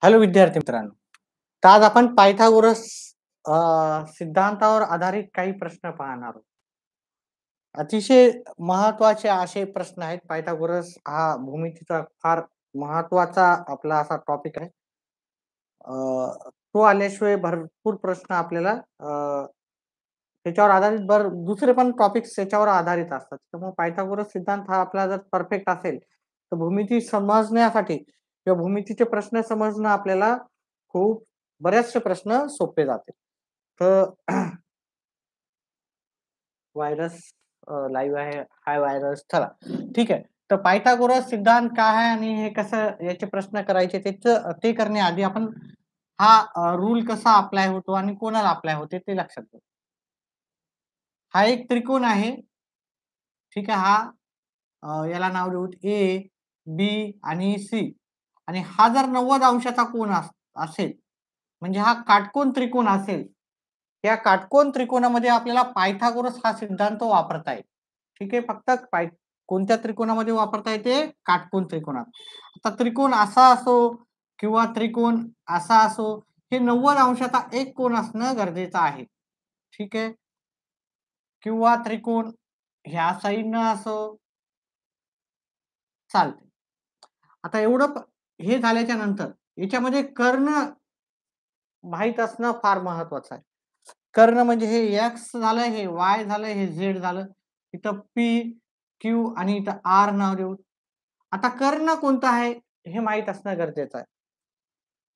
Hello विद्यार्थी मित्रांनो. तर आज आपण पायथागोरस सिद्धांतावर आधारित काही प्रश्न पाहणार आहोत. अतिशय महत्त्वाचे असे प्रश्न आहेत. पायथागोरस हा भूमितीचा फार महत्त्वाचा आपला असा टॉपिक आहे. तो आल्याशिवाय भरपूर प्रश्न आपल्याला त्याच्यावर आधारित दुसरे पण टॉपिक्स त्याच्यावर आधारित असतात. त्यामुळे पायथागोरस सिद्धांत हा आपला जर परफेक्ट असेल, तर भूमिती समजण्यासाठी किंवा भूमितीचे प्रश्न समजणं आपल्याला खूप बरेचसे प्रश्न सोपे जातील. तर व्हायरस लाईव्ह आहे. हाय व्हायरस. चला ठीक आहे. तर पायथागोरस सिद्धांत काय आहे आणि हे कसं याचे प्रश्न करायचे ते करण्याआधी आपण हा रूल कसा अप्लाय होतो आणि कोणाला अप्लाय होते ते लक्षात ठेवा. हा एक त्रिकोण आहे. ठीक आहे. याला नाव देऊ ए, बी आणि सी आणि हा जर 90 अंशाचा कोन असेल, म्हणजे हा काटकोन त्रिकोण असेल, त्या काटकोन त्रिकोणामध्ये आपल्याला पायथागोरस हा सिद्धांत वापरता येईल. ठीक आहे. फक्त कोणत्या त्रिकोणामध्ये वापरता येते? काटकोन त्रिकोणात. आता त्रिकोण असा असो किंवा त्रिकोण असा असो, हे 90 अंशाचा एक कोन असणं गरजेचं आहे. ठीक आहे. किंवा त्रिकोण ह्या साईडनं असो चालते. आता हे झाल्याच्या नंतर याच्यामध्ये कर्ण माहीत असणं फार महत्वाचं आहे. कर्ण म्हणजे हे एक्स झालं, हे वाय झालं, हे झेड झालं. इथं पी, क्यू आणि इथं आर नाव देऊ. आता कर्ण कोणता आहे हे माहीत असणं गरजेचं आहे.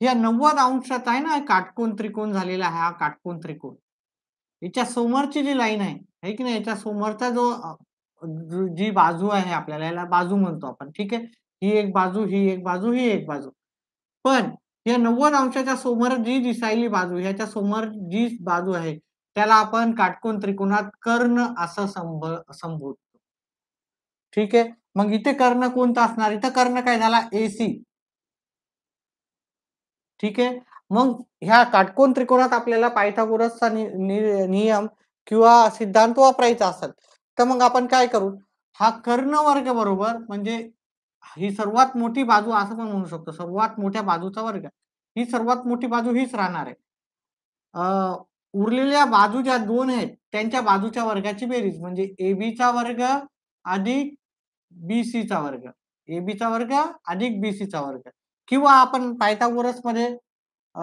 या 90 अंशात आहे ना काटकोन त्रिकोण झालेला आहे, हा काटकोन त्रिकोण. याच्या समोरची जी लाईन आहे की नाही, याच्या समोरचा जी बाजू आहे आपल्याला याला बाजू म्हणतो आपण. ठीक आहे. ही एक बाजू, ही एक बाजू, ही एक बाजू. पण या 90 अंशाच्या समोर जी दिसायली बाजू, ह्याच्या समोर जी बाजू आहे, त्याला आपण काटकोन त्रिकोणात कर्ण असं संबोधतो. ठीक आहे. मग इथे कर्ण कोणता असणार? इथं कर्ण काय झाला? एसी. ठीक आहे. मग ह्या काटकोन त्रिकोणात आपल्याला पायथागोरसचा नियम किंवा सिद्धांत वापरायचा असेल, तर मग आपण काय करू? हा कर्ण वर्ग बरोबर म्हणजे ही सर्वात मोठी बाजू असं पण म्हणू शकतो. सर्वात मोठ्या बाजूचा वर्ग. ही सर्वात मोठी बाजू हीच राहणार आहे. उरलेल्या बाजू ज्या 2 आहेत, त्यांच्या बाजूच्या वर्गाची बेरीज म्हणजे एबीचा वर्ग अधिक बीसीचा वर्ग. एबीचा वर्ग अधिक बीसीचा वर्ग. किंवा आपण पायथागोरसमध्ये अ,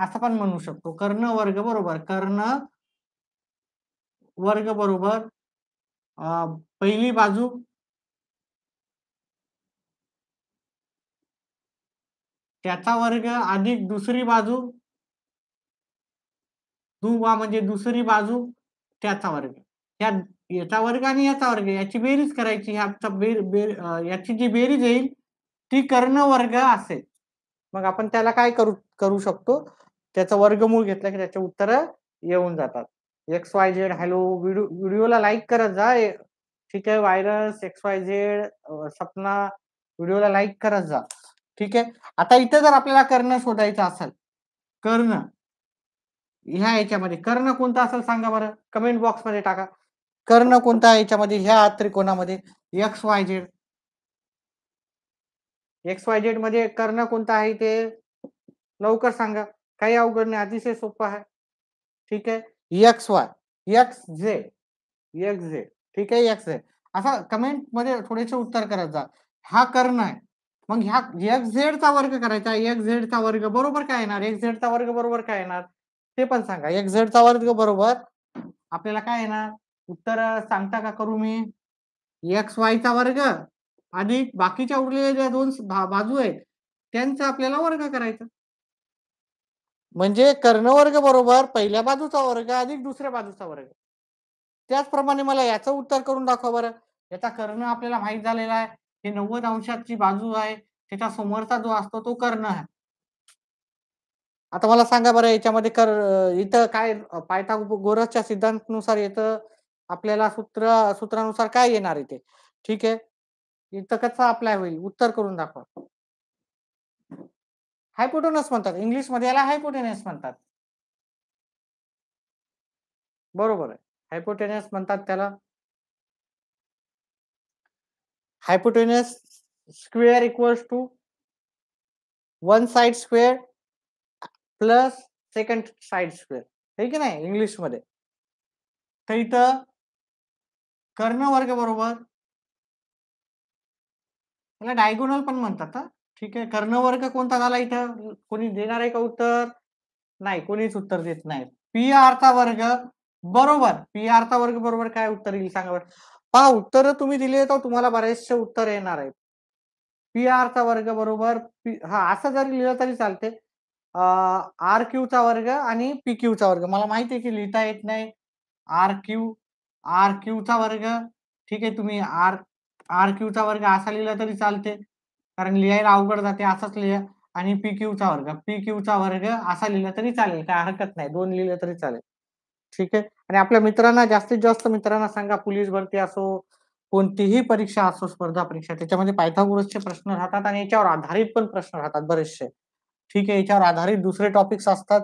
असं पण म्हणू शकतो. कर्ण वर्ग बरोबर अ, पहिली बाजू त्याचा वर्ग अधिक दुसरी बाजू म्हणजे दुसरी बाजू त्याचा वर्ग. या याचा वर्ग आणि याचा वर्ग याची बेरीज करायची. याची जी बेरीज येईल ती कर्ण वर्ग असेल. मग आपण त्याला काय करू करू शकतो? त्याचं वर्गमूळ घेतलं की त्याचे उत्तर येऊन जातात. XYZ हॅलो व्हिडिओला लाईक करत जा. ठीक आहे. व्हायरस, XYZ, सपना व्हिडिओला लाईक करत जा. ठीक आहे. आता इथे जर आपल्याला कर्ण शोधायचा असेल, कर्ण ह्या याच्यामध्ये कर्ण कोणता असेल सांगा बरं? कमेंट बॉक्समध्ये टाका. कर्ण कोणता आहे याच्यामध्ये ह्या त्रिकोणामध्ये? XYZ. XYZ मध्ये कर्ण कोणता आहे ते लवकर सांगा. काही अवघड नाही, अतिशय सोपं आहे. ठीक आहे. XY, XZ, XZ. ठीक आहे. XZ. असा कमेंट मध्ये थोडेसे उत्तर करत जा. हा कर्ण आहे. मग ह्या XZ चा वर्ग करायचा. XZ चा वर्ग बरोबर काय येणार? XZ चा वर्ग बरोबर काय येणार? ते पण सांगा. XZ चा वर्ग बरोबर आपल्याला काय येणार? उत्तर सांगता का करू मी? XY चा वर्ग अधिक बाकीच्या उरलेल्या ज्या 2 बाजू आहेत, त्यांचा आपल्याला वर्ग करायचा. म्हणजे कर्णवर्ग बरोबर पहिल्या बाजूचा वर्ग अधिक दुसऱ्या बाजूचा वर्ग. त्याचप्रमाणे मला याचं उत्तर करून दाखवा बरं. याचा कर्ण आपल्याला माहीत झालेला आहे. ही 90 अंशाची बाजू आहे. त्याच्या समोरचा जो असतो तो कर्ण आहे. आता मला सांगा बरं याच्यामध्ये इथं काय पायथागोरसच्या सिद्धांतानुसार येतं आपल्याला सूत्रानुसार काय येणार इथे? ठीक आहे. इथं कसं अप्लाय होईल? उत्तर करून दाखवा. हायपोटेनस म्हणतात. इंग्लिशमध्ये याला हायपोटेनस म्हणतात. बरोबर आहे. हायपोटेनस म्हणतात त्याला. Hypotenuse square equals to one side square plus second side square, हे की नाही इंग्लिश मध्ये. तर इथं कर्ण वर्ग बरोबर, याला डायगोनल पण म्हणतात हा. ठीक आहे, कर्ण वर्ग कोणता झाला इथं, कोणी देणार आहे का उत्तर? नाही, कोणीच उत्तर देत नाही. पी आर चा वर्ग बरोबर, पी आर चा वर्ग बरोबर काय उत्तर येईल सांगा बरं. पहा, उत्तर तुम्ही दिले तर तुम्हाला बरेचसे उत्तर येणार आहेत. पी आर चा वर्ग बरोबर हा असं जरी लिहिलं तरी चालते. आर क्यू चा वर्ग आणि पी क्यू चा वर्ग. मला माहिती आहे की लिहिता येत नाही. आर क्यू चा वर्ग. ठीक आहे, तुम्ही आर आर क्यू चा वर्ग असा लिहिला तरी चालते, कारण लिहायला अवघड जाते, असाच लिहा. आणि पी क्यू चा वर्ग, पी क्यू चा वर्ग असा लिहिला तरी चालेल, काय हरकत नाही, दोन लिहिले तरी चालेल. ठीक आहे, आणि आपल्या मित्रांना जास्तीत जास्त मित्रांना सांगा, पोलीस भरती असो, कोणतीही परीक्षा असो, स्पर्धा परीक्षा, त्याच्यामध्ये पायथागोरसचे प्रश्न राहतात आणि याच्यावर आधारित पण प्रश्न राहतात बरेचसे. ठीक आहे, याच्यावर आधारित दुसरे टॉपिक्स असतात,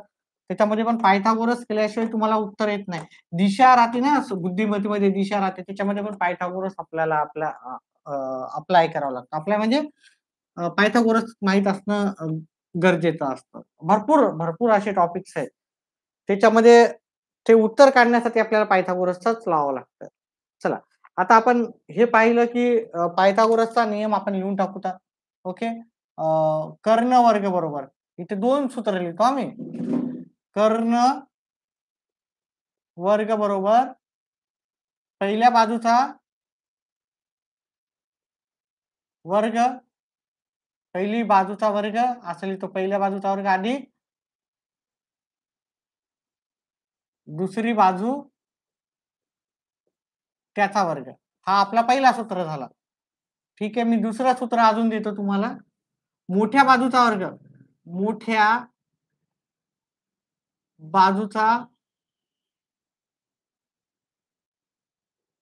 त्याच्यामध्ये पण पायथागोरस केल्याशिवाय तुम्हाला उत्तर येत नाही. दिशा राहते ना, बुद्धिमत्तेमध्ये दिशा राहते, त्याच्यामध्ये पण पायथागोरस आपल्याला आपल्या अप्लाय करावं लागतं. अप्लाय म्हणजे पायथागोरस माहीत असणं गरजेचं असतं. भरपूर भरपूर असे टॉपिक्स आहेत. त्याच्यामध्ये ते उत्तर काढण्यासाठी आपल्याला पायथागोरसचाच लावावं लागतं. चला, आता आपण हे पाहिलं की पायथागोरसचा नियम आपण लिहून टाकू. ओके. कर्ण वर्ग बरोबर, इथे दोन सूत्र लिहितो आम्ही. कर्ण वर्ग बरोबर पहिल्या बाजूचा वर्ग, पहिली बाजूचा वर्ग असं लिहितो, पहिल्या बाजूचा वर्ग अधिक दुसरी बाजू त्याचा वर्ग. हा आपला पहिला सूत्र झाला. ठीक आहे, मी दुसरा सूत्र अजून देतो तुम्हाला. मोठ्या बाजूचा वर्ग, मोठ्या बाजूचा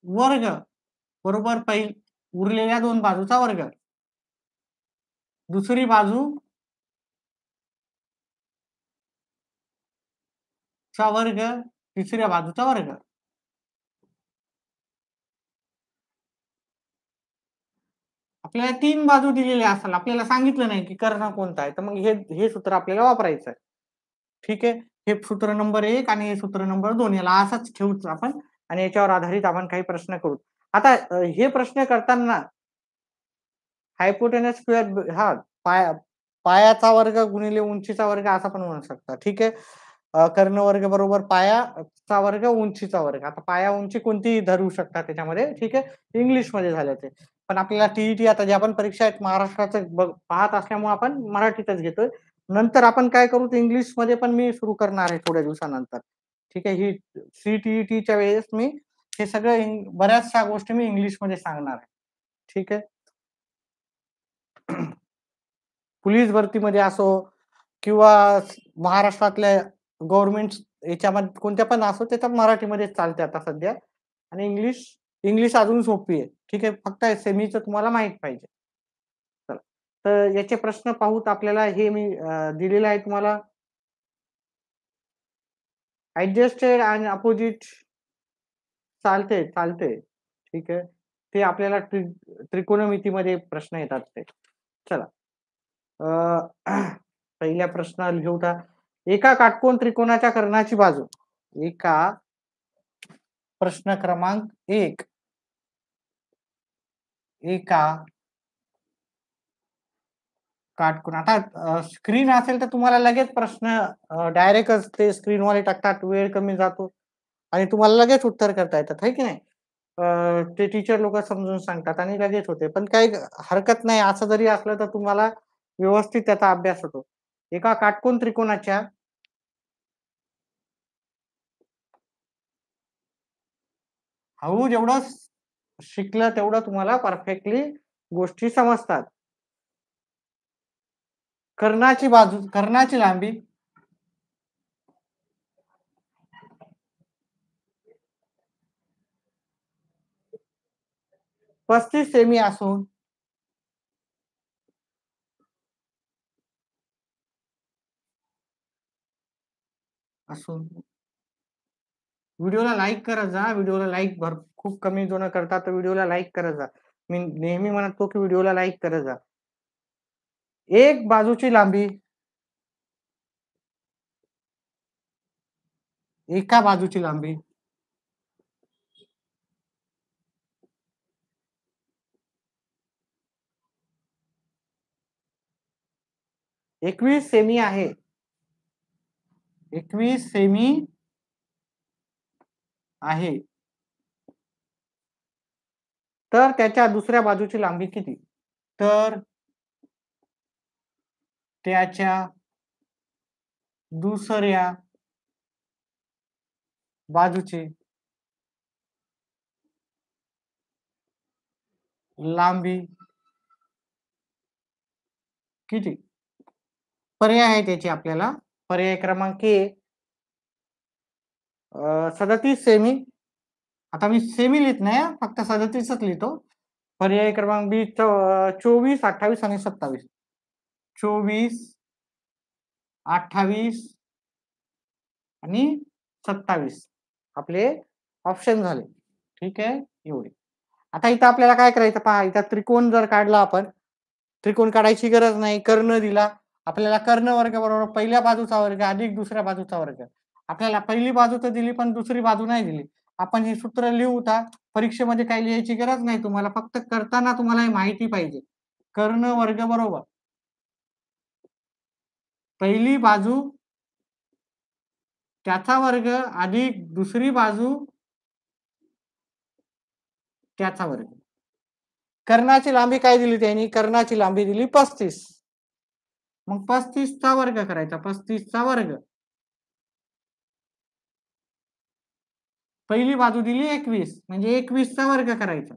वर्ग बरोबर उरलेल्या दोन बाजूचा वर्ग, दुसरी बाजू चा वर्ग, तिसऱ्या बाजूचा वर्ग. आपल्याला तीन बाजू दिलेल्या असेल, आपल्याला सांगितलं नाही की कर्ण कोणता आहे, तर मग हे सूत्र आपल्याला वापरायचं आहे. ठीक आहे, हे सूत्र नंबर 1 आणि हे सूत्र नंबर 2 याला असंच ठेवूच आपण, आणि याच्यावर आधारित आपण काही प्रश्न करू. आता हे प्रश्न करताना हायपोटेनस स्क्वेअर, हा पायाचा वर्ग गुणिले उंचीचा वर्ग असा पण म्हणू शकता. ठीक आहे, कर्ण वर्ग बरोबर पायाचा वर्ग उंचीचा वर्ग. आता पाया उंची कोणतीही धरू शकता त्याच्यामध्ये. ठीक आहे, इंग्लिश मध्ये झालं ते, पण आपल्याला टीईटी आता ज्या पण परीक्षा आहेत महाराष्ट्राचं पाहत असल्यामुळे आपण मराठीतच घेतोय. नंतर आपण काय करू, ते इंग्लिश मध्ये पण मी सुरू करणार आहे थोड्या दिवसानंतर. ठीक आहे, ही सीटीईटीच्या वेळेस मी हे सगळं बऱ्याचशा गोष्टी मी इंग्लिश मध्ये सांगणार आहे. ठीक आहे. पोलीस भरतीमध्ये असो किंवा महाराष्ट्रातल्या गव्हर्नमेंट याच्यामध्ये कोणत्या पण असो, त्याच्यात मराठीमध्ये चालते आता सध्या, आणि इंग्लिश इंग्लिश अजून सोपी आहे. ठीक आहे, फक्त सेमीचं तुम्हाला माहित पाहिजे. चला, तर याचे प्रश्न पाहूत आपल्याला. हे मी दिलेलं आहे तुम्हाला. ऍडजस्टेड आणि अपोजिट चालते चालते. ठीक आहे, ते आपल्याला त्रिकोणमितीमध्ये प्रश्न येतात ते. चला, पहिल्या प्रश्न घेऊता. एका काटकोन त्रिकोणाच्या कर्णाची बाजू, एका प्रश्न क्रमांक 1, एका काटकोन. आता स्क्रीन असेल तर तुम्हाला लगेच प्रश्न डायरेक्टच ते स्क्रीनवाले टाकतात, वेळ कमी जातो आणि तुम्हाला लगेच उत्तर करता येतात, है की नाही. ते टीचर लोक समजून सांगतात आणि लगेच होते, पण काही हरकत नाही. असं जरी असलं तर तुम्हाला व्यवस्थित त्याचा अभ्यास होतो. एका काटकोन त्रिकोणाच्या हळू जेवढं शिकलं तेवढं तुम्हाला परफेक्टली गोष्टी समजतात. कर्णाची बाजू, कर्णाची लांबी 35 सेमी असून असून व्हिडिओला लाईक करत जा. व्हिडिओला लाईक खूप कमी जण करतात, तर व्हिडिओला लाईक करत जा. मी नेहमी म्हणतो की व्हिडिओला लाईक करत जा. एक बाजूची लांबी, एका बाजूची लांबी एकवीस सेमी आहे, 21 सेमी आहे, तर त्याच्या दुसऱ्या बाजूची लांबी किती? तर त्याच्या दुसऱ्या बाजूची लांबी किती? पर्याय आहे त्याची आपल्याला. पर्याय क्रमांक ए 37 सेमी. आता मी सेमी लिहित नाही हां, फक्त 37च लिहितो. पर्याय क्रमांक बी 24, 28 आणि 27. 24, 28 आणि 27 आपले ऑप्शन झाले. ठीक आहे, एवढे. आता इथं आपल्याला काय करायचं पहा, इथं त्रिकोण जर काढला आपण, त्रिकोण काढायची गरज नाही, कर्ण दिला. आपल्याला कर्ण वर्ग बरोबर पहिल्या बाजूचा वर्ग अधिक दुसऱ्या बाजूचा वर्ग. आपल्याला पहिली बाजू तर दिली पण दुसरी बाजू नाही दिली. आपण हे सूत्र लिहू का? परीक्षेमध्ये काही लिहायची गरज नाही तुम्हाला, फक्त करताना तुम्हाला हे माहिती पाहिजे. कर्ण वर्ग बरोबर पहिली बाजू त्याचा वर्ग अधिक दुसरी बाजू त्याचा वर्ग. कर्णाची लांबी काय दिली त्यांनी? कर्णाची लांबी दिली 35. मग 35चा वर्ग करायचा, 35चा वर्ग. पहिली बाजू दिली 21 म्हणजे 21चा वर्ग करायचा,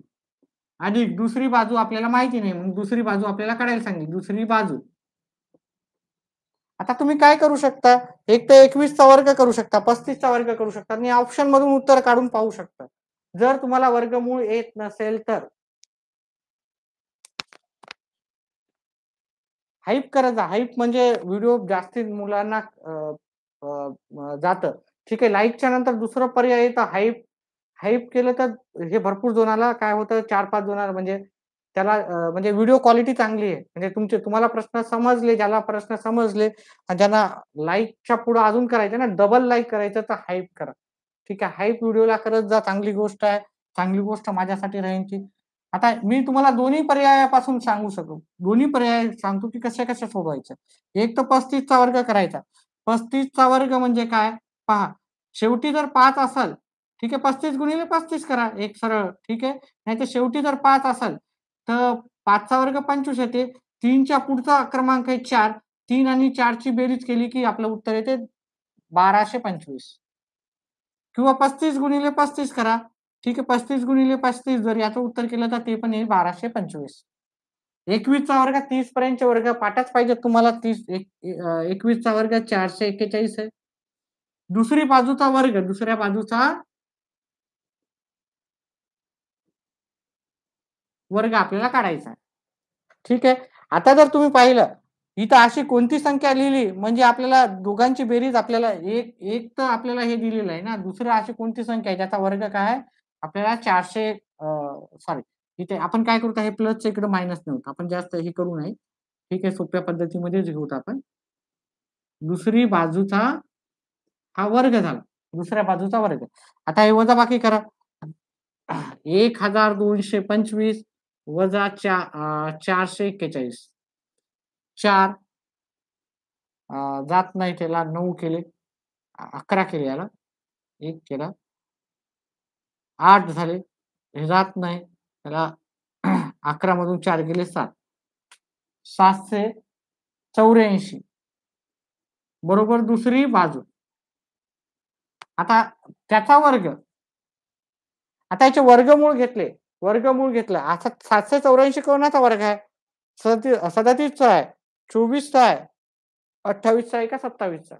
अधिक दुसरी बाजू आपल्याला माहिती नाही, मग दुसरी बाजू आपल्याला काढायला सांगितली. दुसरी बाजू आता तुम्ही काय करू शकता, एक तर 21चा वर्ग करू शकता, 35चा वर्ग करू शकता आणि ऑप्शन मधून उत्तर काढून पाहू शकता. जर तुम्हाला वर्गमूळ येत नसेल तर हाईप करत जा. हाईप म्हणजे व्हिडिओ जास्ती मुलांना जातं. ठीक आहे, लाईकच्या नंतर दुसरा पर्याय येतं हाईप. हाईप केलं तर हे भरपूर जणाला काय होतं, 4-5 जणांना म्हणजे त्याला म्हणजे व्हिडिओ क्वालिटी चांगली आहे. म्हणजे तुम्हाला प्रश्न समजले, ज्याला प्रश्न समजले आणि ज्यांना लाईकच्या पुढे अजून करायचं ना, डबल लाईक करायचं तर हाईप करा. ठीक आहे, हाईप व्हिडिओला करत जा, चांगली गोष्ट आहे. चांगली गोष्ट माझ्यासाठी राहील ती. आता मी तुम्हाला दोन्ही पर्यायापासून सांगू शकतो. दोन्ही पर्याय सांगतो की कशा-कशा सोडवायचं. एक तर 35चा वर्ग करायचा. 35चा वर्ग म्हणजे काय? पहा, शेवटी जर 5 असेल, ठीक आहे, 35 गुणिले 35 करा एक सरळ, ठीक आहे. नाहीतर शेवटी जर 5 असेल, तर 5चा वर्ग 25 येते. 3च्या पुढचा क्रमांक आहे 4. 3 आणि 4ची बेरीज केली की आपलं उत्तर येते 1225 किंवा 35 गुणिले 35 करा. ठीक आहे, 35 गुणिले 35 जर याचं उत्तर केलं तर ते पण येईल 1225. 21चा वर्ग 30 पर्यंतचे वर्ग पाठच पाहिजे तुम्हाला. 21चा वर्ग 441 आहे. दुसरी बाजूचा वर्ग, दुसऱ्या बाजूचा वर्ग आपल्याला काढायचा आहे. ठीक आहे. आता जर तुम्ही पाहिलं, इथं अशी कोणती संख्या लिहिली म्हणजे आपल्याला दोघांची बेरीज आपल्याला एक एक तर आपल्याला हे दिलेलं आहे ना, दुसरं अशी कोणती संख्या आहे ज्याचा वर्ग काय आहे? आपल्याला 400 सॉरी इथे आपण काय करू हे प्लसच्या इकडे मायनस नाही होत. आपण जास्त हे करू नये. ठीक आहे, सोप्या पद्धतीमध्येच घेऊत आपण. दुसरी बाजूचा हा वर्ग झाला. दुसऱ्या बाजूचा वर्ग. आता हे वजाबाकी करा. 1225 वजा 441. 4 जात नाही त्याला, 9 केले, 11 केले याला, 1 केला, 8 झाले, हे जात नाही त्याला, 11 मधून 4 गेले 7. 784 बरोबर दुसरी बाजू. आता त्याचा वर्ग. आता याचे वर्गमूळ घेतले. वर्गमूळ घेतलं. आता 784 कोणाचा वर्ग आहे? 37चा आहे, 24चा आहे, 28चा आहे का 27चा?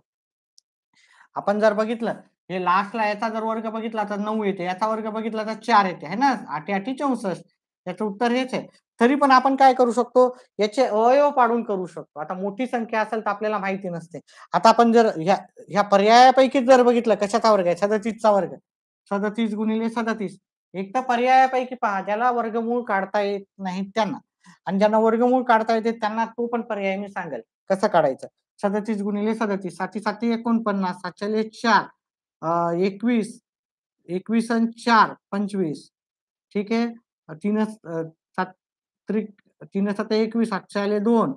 आपण जर बघितलं, हे लास्टला याचा जर वर्ग बघितला तर 9 येते. याचा वर्ग बघितला तर 4 येते, है ना? 8 64. याचं उत्तर हेच आहे. तरी पण आपण काय करू शकतो? याचे अवयव पाडून करू शकतो. आता मोठी संख्या असेल तर आपल्याला माहिती नसते. आता आपण जर ह्या पर्यायापैकी जर बघितलं कशाचा वर्ग आहे? 37चा वर्ग. 37 गुणिले 37. एक तर पर्यायापैकी पहा, ज्याला वर्गमूळ काढता येत नाही त्यांना. आणि ज्यांना वर्गमूळ काढता येते त्यांना तो पण पर्याय मी सांगेल कसं काढायचं. 37 गुणिले 37, 7 7 49, 7 4, 21, 21 आणि 4 25. ठीक आहे. 3 7 त्रिक 3 7 21, 7 2.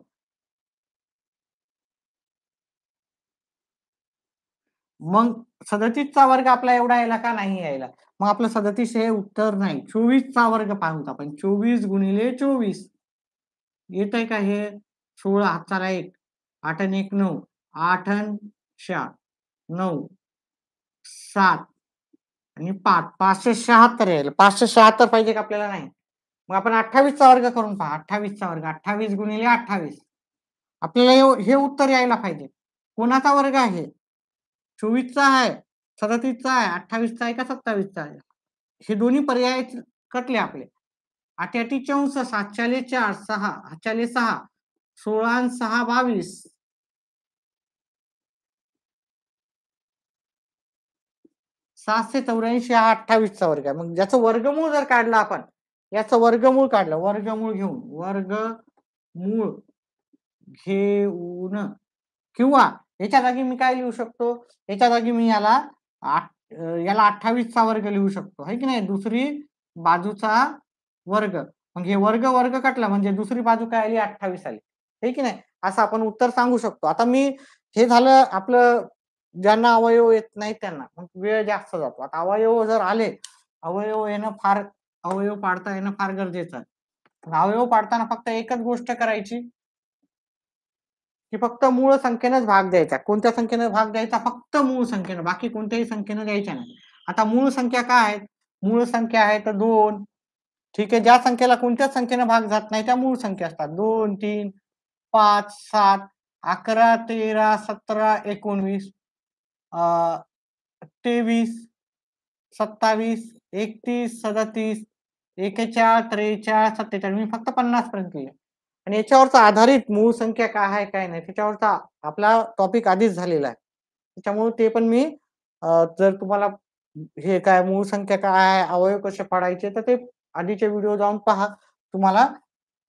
मग 37चा वर्ग आपला एवढा यायला का नाही यायला? मग आपलं 37 हे उत्तर नाही. 24चा वर्ग पाहूत आपण. 24 गुणिले 24 येतंय का हे? 16 हाताला 1, 8 आणि 1 9, 8 आणि 4 9, 7 आणि 5 576 येईल. 576 पाहिजे का आपल्याला? नाही. मग आपण 28चा वर्ग करून पहा. 28चा वर्ग 28 गुणिले 28 आपल्याला हे उत्तर यायला पाहिजे. कोणाचा वर्ग आहे? 24चा आहे, 37चा आहे, 28चा आहे का 27चा आहे? हे दोन्ही पर्याय कटले आपले. 8 8 64, 7 4 6 8 6 16 आणि 6 22. 784 हा 28चा वर्ग आहे. मग ज्याचं वर्गमूळ जर काढलं आपण, याचं वर्गमूळ काढलं, वर्गमूळ वर्गमूळ घेऊन किंवा याच्या जागी मी काय लिहू शकतो? याच्या जागी मी याला 28चा वर्ग लिहू शकतो, है की नाही? दुसरी बाजूचा वर्ग. मग हे वर्ग वर्ग कटला म्हणजे दुसरी बाजू काय आली? 28 आली, है की नाही? असं आपण उत्तर सांगू शकतो. आता मी हे झालं आपलं ज्यांना अवयव येत नाही त्यांना. मग वेळ जास्त जातो. आता अवयव जर आले, अवयव पाडता येणं फार गरजेचं आहे. अवयव पाडताना फक्त एकच गोष्ट करायची की फक्त मूळ संख्येनंच भाग द्यायचा. कोणत्या संख्येनं भाग द्यायचा? फक्त मूळ संख्येनं, बाकी कोणत्याही संख्येनं द्यायच्या नाही. आता मूळ संख्या काय आहेत? मूळ संख्या आहेत 2. ठीक आहे. ज्या संख्येला कोणत्याच संख्येनं भाग जात नाही त्या मूळ संख्या असतात. 2 3 5 7 11 13 17 19 23 27 31 37 41 43 47. मी फक्त 50 पर्यंत केले आणि याच्यावरचा आधारित मूळ संख्या काय आहे काय नाही त्याच्यावरचा आपला टॉपिक आधीच झालेला आहे. त्याच्यामुळे ते पण मी जर तुम्हाला हे काय मूळ संख्या काय आहे, अवयव कसे पाडायचे, तर ते आधीचे व्हिडिओ जाऊन पहा, तुम्हाला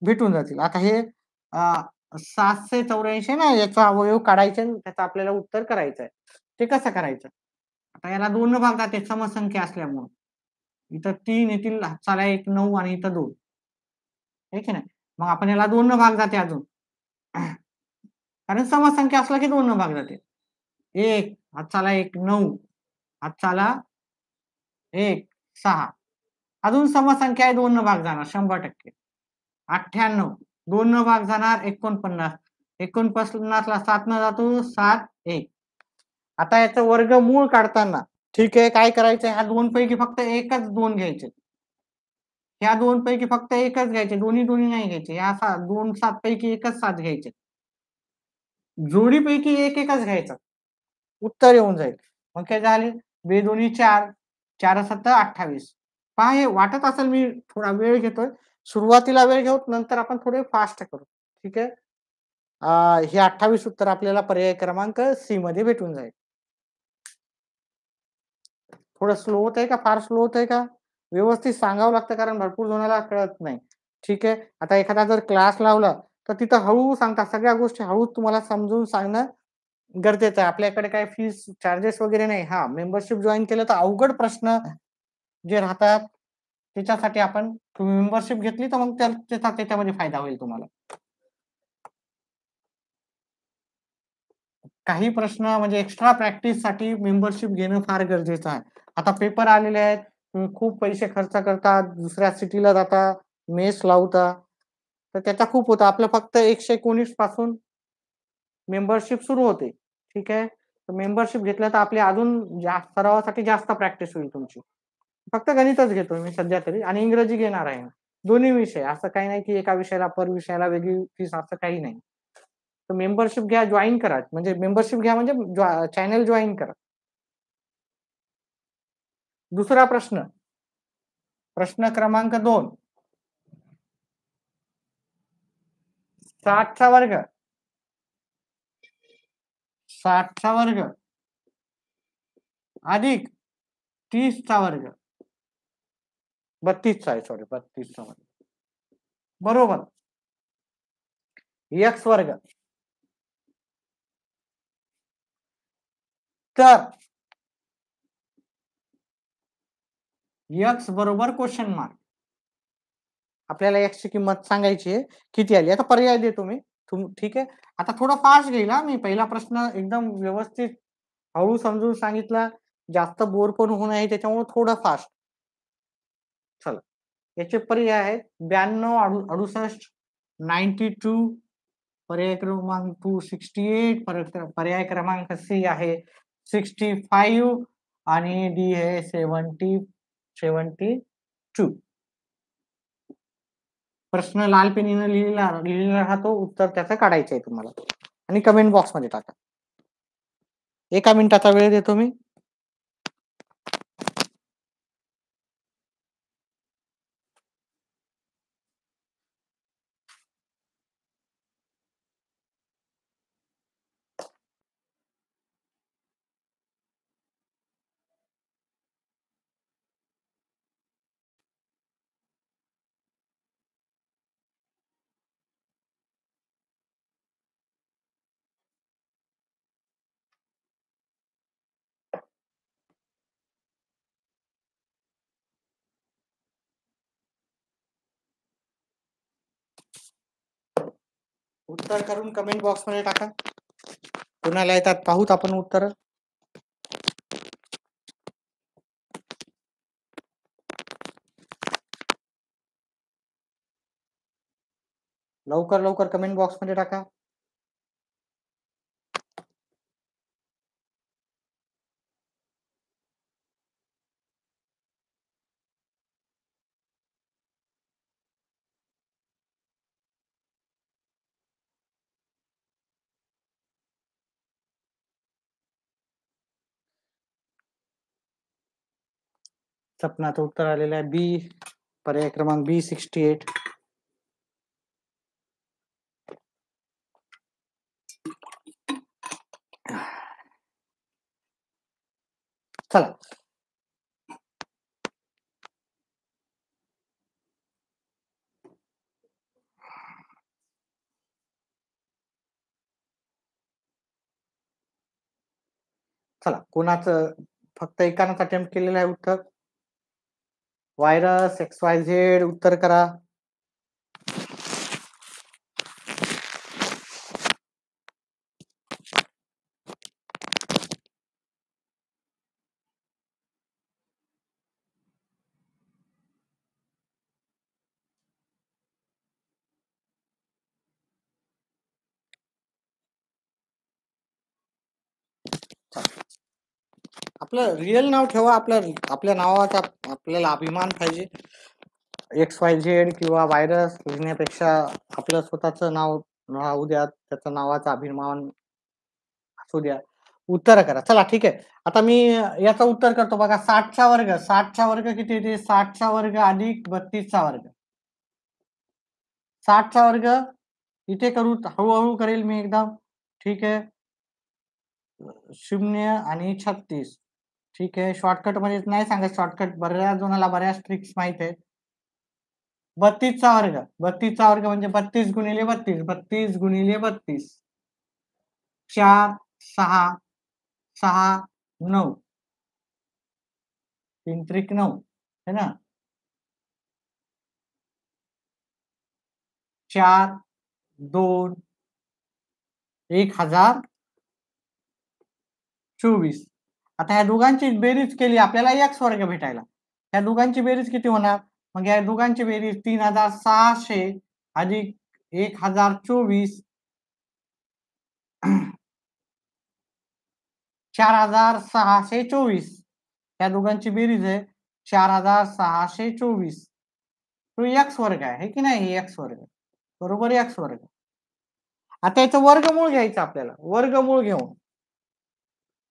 भेटून जातील. आता हे 784 ना याचा अवयव काढायचे आणि त्याचं आपल्याला उत्तर करायचं आहे. ते कसं करायचं? आता याला 2 भाग जाते समसंख्या असल्यामुळे. इथं 3 येतील, हातचाला 1 9 आणि इथं 2. आहे की नाही? मग आपण याला 2 भाग जाते अजून. कारण समसंख्या असला की 2 भाग जाते. 1 हातचाला 1 9, हातचाला 1 6. अजून समसंख्या आहे 2 भाग जाणार 100%. 98 2 भाग जाणार 49. 49 ला 7 न जातो 7 1. आता याचं वर्गमूळ काढताना ठीक आहे काय करायचं? ह्या 2 पैकी फक्त एकच 2 घ्यायचे. ह्या 2 पैकी फक्त एकच घ्यायचे, दोन्ही दोन्ही नाही घ्यायचे. ह्या 2 7 पैकी एकच 7 घ्यायचे. जोडीपैकी एक एकच घ्यायचा. उत्तर येऊन जाईल. मग काय झाले? 2 दोन्ही 4, 4 7 28. पहा हे वाटत असेल मी थोडा वेळ घेतोय. सुरुवातीला वेळ घेऊ, नंतर आपण थोडे फास्ट करू. ठीक आहे? हे 28 उत्तर आपल्याला पर्याय क्रमांक सी मध्ये भेटून जाईल. थोडं स्लो होतंय का? फार स्लो होतंय का? व्यवस्थित सांगावं लागतं कारण भरपूर जणाला कळत नाही. ठीक आहे. आता एखादा जर क्लास लावला तर तिथं हळू सांगतात. सगळ्या गोष्टी हळूच तुम्हाला समजून सांगणं गरजेचं आहे. आपल्याकडे काही फीस चार्जेस वगैरे नाही. हां, मेंबरशिप जॉइन केलं तर अवघड प्रश्न जे राहतात त्याच्यासाठी आपण तुम्ही मेंबरशिप घेतली तर मग त्याच्यामध्ये फायदा होईल तुम्हाला. काही प्रश्न म्हणजे एक्स्ट्रा प्रॅक्टिससाठी मेंबरशिप घेणं फार गरजेचं आहे. आता पेपर आलेले आहेत. तुम्ही खूप पैसे खर्च करता, दुसऱ्या सिटीला जाता, मेस लावता. तर त्याचा खूप होतं. आपलं फक्त 119 पासून मेंबरशिप सुरू होते. ठीक आहे. तर मेंबरशिप घेतलं तर आपली अजून सरावासाठी जास्त प्रॅक्टिस होईल तुमची. फक्त गणितच घेतोय मी सध्या तरी आणि इंग्रजी घेणार आहे. दोन्ही विषय. असं काही नाही की एका विषयाला पर विषयाला वेगळी फीस असं काही नाही. तर मेंबरशिप घ्या, जॉइन करा. म्हणजे मेंबरशिप घ्या म्हणजे चॅनल जॉइन करा. दुसरा प्रश्न. प्रश्न क्रमांक 2. 60 चा वर्ग. 60 चा वर्ग अधिक 30 चा वर्ग. 32 चा आहे सॉरी 32 चा वर्ग. बरोबर. एक्स वर्ग, तर एक्स बरोबर क्वेश्चन मार्क. आपल्याला एक्स ची किंमत सांगायची आहे किती आली. आता पर्याय देतो मी. ठीक आहे. आता थोडं फास्ट घेईल हा मी. पहिला प्रश्न एकदम व्यवस्थित हळू समजून सांगितला. जास्त बोर पण होऊ नये त्याच्यामुळे थोडं फास्ट. चला. याचे पर्याय आहेत 92, 68, 92, पर्याय क्रमांक 2, 68, पर्याय क्रमांक सी आहे 65 आणि डी आहे 72. प्रश्न लाल पेनीने लिहिलेला राहतो. उत्तर त्याचं काढायचं आहे तुम्हाला आणि कमेंट बॉक्समध्ये टाका. 1 मिनिटाचा वेळ देतो मी. उत्तर करून कमेंट बॉक्समध्ये टाका. कोणाला येतात पाहूत आपण उत्तर. लवकर लवकर कमेंट बॉक्समध्ये टाका. सपनाचं उत्तर आलेलं आहे बी, पर्याय क्रमांक बी 68. चला. चला, कोणाचं फक्त एकानंच अटेम्प्ट केलेलं आहे उत्तर. व्हायरस XYZ उत्तर करा. आपलं रिअल नाव ठेवा. आपल्या नावाचा आपल्याला अभिमान पाहिजे. XYZ किंवा व्हायरस लिहिण्यापेक्षा आपलं स्वतःचं नाव राहू द्या. त्याच्या नावाचा अभिमान असू द्या. उत्तर करा. चला ठीक आहे. आता मी याचं उत्तर करतो बघा. 60चा वर्ग. 60चा वर्ग किती येते? 60चा वर्ग अधिक 32चा वर्ग. 60चा वर्ग इथे करू. हळूहळू करेल मी एकदम. ठीक आहे. 0 आणि 36. ठीक आहे. शॉर्टकट मध्ये नाही सांगत. शॉर्टकट बऱ्याच जणाला बऱ्याच ट्रिक्स माहित आहेत. 32चा वर्ग. 32चा वर्ग म्हणजे 32 गुणिले 32. 32 गुणिले 32. 4, 6, 6, 9. 3 त्रिक 9 है ना. 4, 2, 1024. आता या दोघांची बेरीज केली आपल्याला एक्स वर्ग भेटायला. या दोघांची बेरीज किती होणार? मग या दोघांची बेरीज 3600 अधिक 1024 4624. या दोघांची बेरीज आहे 4624. तो एक्स वर्ग आहे की नाही? एक्स वर्ग बरोबर एक्स वर्ग. आता याचं वर्गमूळ घ्यायचं आपल्याला. वर्गमूळ घेऊन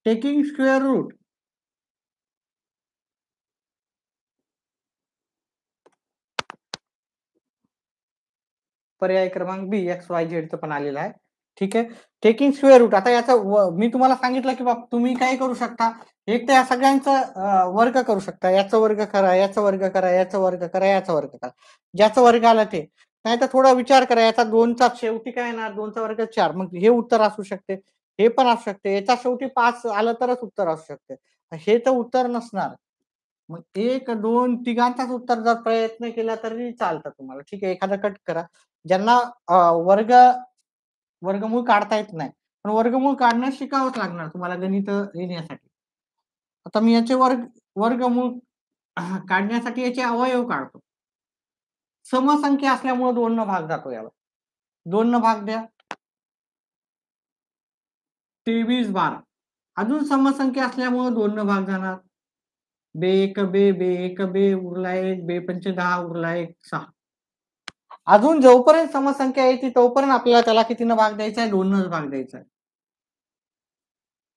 टेकिंग स्क्वेअर रूट. पर्याय क्रमांक बी XYZ पण आलेला आहे. ठीक आहे. Taking square root. आता याचा मी तुम्हाला सांगितलं की बाबा तुम्ही काय करू शकता. एक तर या सगळ्यांचा वर्ग करू शकता. याचा वर्ग करा, याचा वर्ग करा, याचा वर्ग करा, याचा वर्ग करा. ज्याचा वर्ग आला ते. नाही तर थोडा विचार करा, याचा 2चा शेवटी काय येणार? 2चा वर्ग 4. मग हे उत्तर असू शकते. हे पण असू शकते. याच्या शेवटी 5 आलं तरच उत्तर असू शकते. हे तर उत्तर नसणार. मग 1, 2 तिघांचाच उत्तर जर प्रयत्न केला तरी चालतं तुम्हाला. ठीक आहे. एखादा कट करा. ज्यांना अ, वर्ग वर्गमूळ काढता येत नाही. पण वर्गमूळ काढणं शिकावंच लागणार तुम्हाला गणित येण्यासाठी. आता मी याचे वर्गमूळ काढण्यासाठी याचे अवयव काढतो. समसंख्या असल्यामुळे 2 न भाग जातो याला. 2 न भाग द्या. 23, 12. अजून समसंख्या असल्यामुळे 2 न भाग जाणार. बे-1 बे, बे-1 बे, उरला 1, बे-पंचे 10, उरला 1, 6. अजून जोपर्यंत समसंख्या येते तोपर्यंत आपल्याला त्याला कितीनं भाग द्यायचा आहे? 2 नच भाग द्यायचा आहे.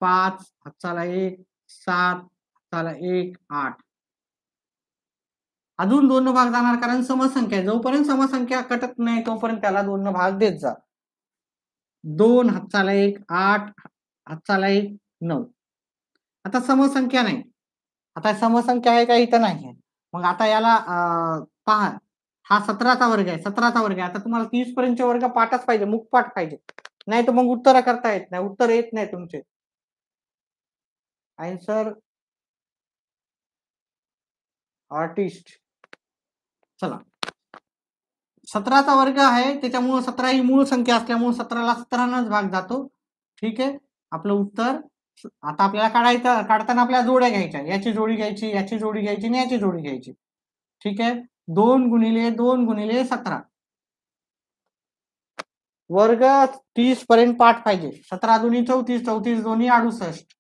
5 हातचाला 1, 7 हातचाला 1, 8. अजून 2 भाग जाणार कारण समसंख्या आहे. जोपर्यंत समसंख्या कटत नाही तोपर्यंत त्याला 2 भाग देत जा. 2 हातचाला 1, 8 हातचाला 1, 9. आता समसंख्या नाही. आता समसंख्या आहे का? इथं नाही आहे. मग आता याला पहा, हा 17चा वर्ग आहे. 17चा वर्ग आहे. आता तुम्हाला 30 पर्यंतचे वर्ग पाठच पाहिजे, मुखपाठ पाहिजे. नाही तर मग उत्तर करता येत नाही. उत्तर येत नाही तुमचे. Answer artist. चला. 17चा वर्ग आहे त्याच्यामुळे 17 ही मूळ संख्या असल्यामुळे 17ला 17नच भाग जातो. ठीक आहे. आपलं उत्तर आता आपल्याला काढताना आपल्याला जोड्या घ्यायच्या. याची जोडी घ्यायची, याची जोडी घ्यायची आणि याची जोडी घ्यायची. ठीक आहे. 2 गुणिले 2 गुणिले 17. वर्ग 30 पर्यंत पाठ पाहिजे. 17 दुनी 34, 34 दोन्ही 68.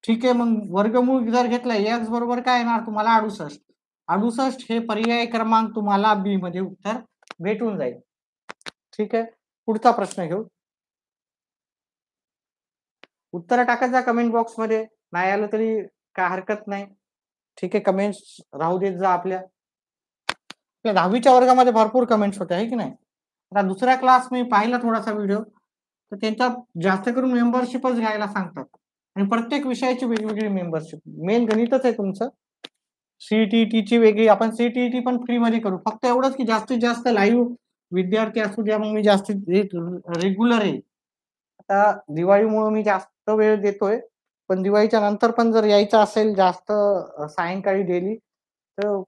ठीक आहे. मग वर्गमूळ जर घेतलं x बरोबर काय येणार तुम्हाला? 68. 68 हे पर्याय क्रमांक तुम्हाला बी मध्ये उत्तर भेटून जाईल. ठीक आहे. पुढचा प्रश्न घेऊ. उत्तर टाकत जा कमेंट बॉक्स मध्ये. नाही आलं तरी काय हरकत नाही. ठीक आहे. कमेंट्स राहू देत जा आपल्या. 10वीच्या वर्गामध्ये भरपूर कमेंट्स होते आहे की नाही? आता दुसरा क्लास मी पाहिला थोडासा व्हिडिओ, तर त्यांचा जास्त करून मेंबरशिपच घ्यायला सांगतात आणि प्रत्येक विषयाची वेगवेगळी मेंबरशिप. मेन गणितच आहे तुमचं. सीटीईटीची वेगळी, आपण सीटीईटी पण फ्री मध्ये करू. फक्त एवढंच की जास्तीत जास्त लाईव्ह विद्यार्थी असू द्या. मग मी जास्तीत रेग्युलर आहे. आता दिवाळीमुळे मी जास्त वेळ देतोय, पण दिवाळीच्या नंतर पण जर यायचं असेल जास्त सायंकाळी डेली, तर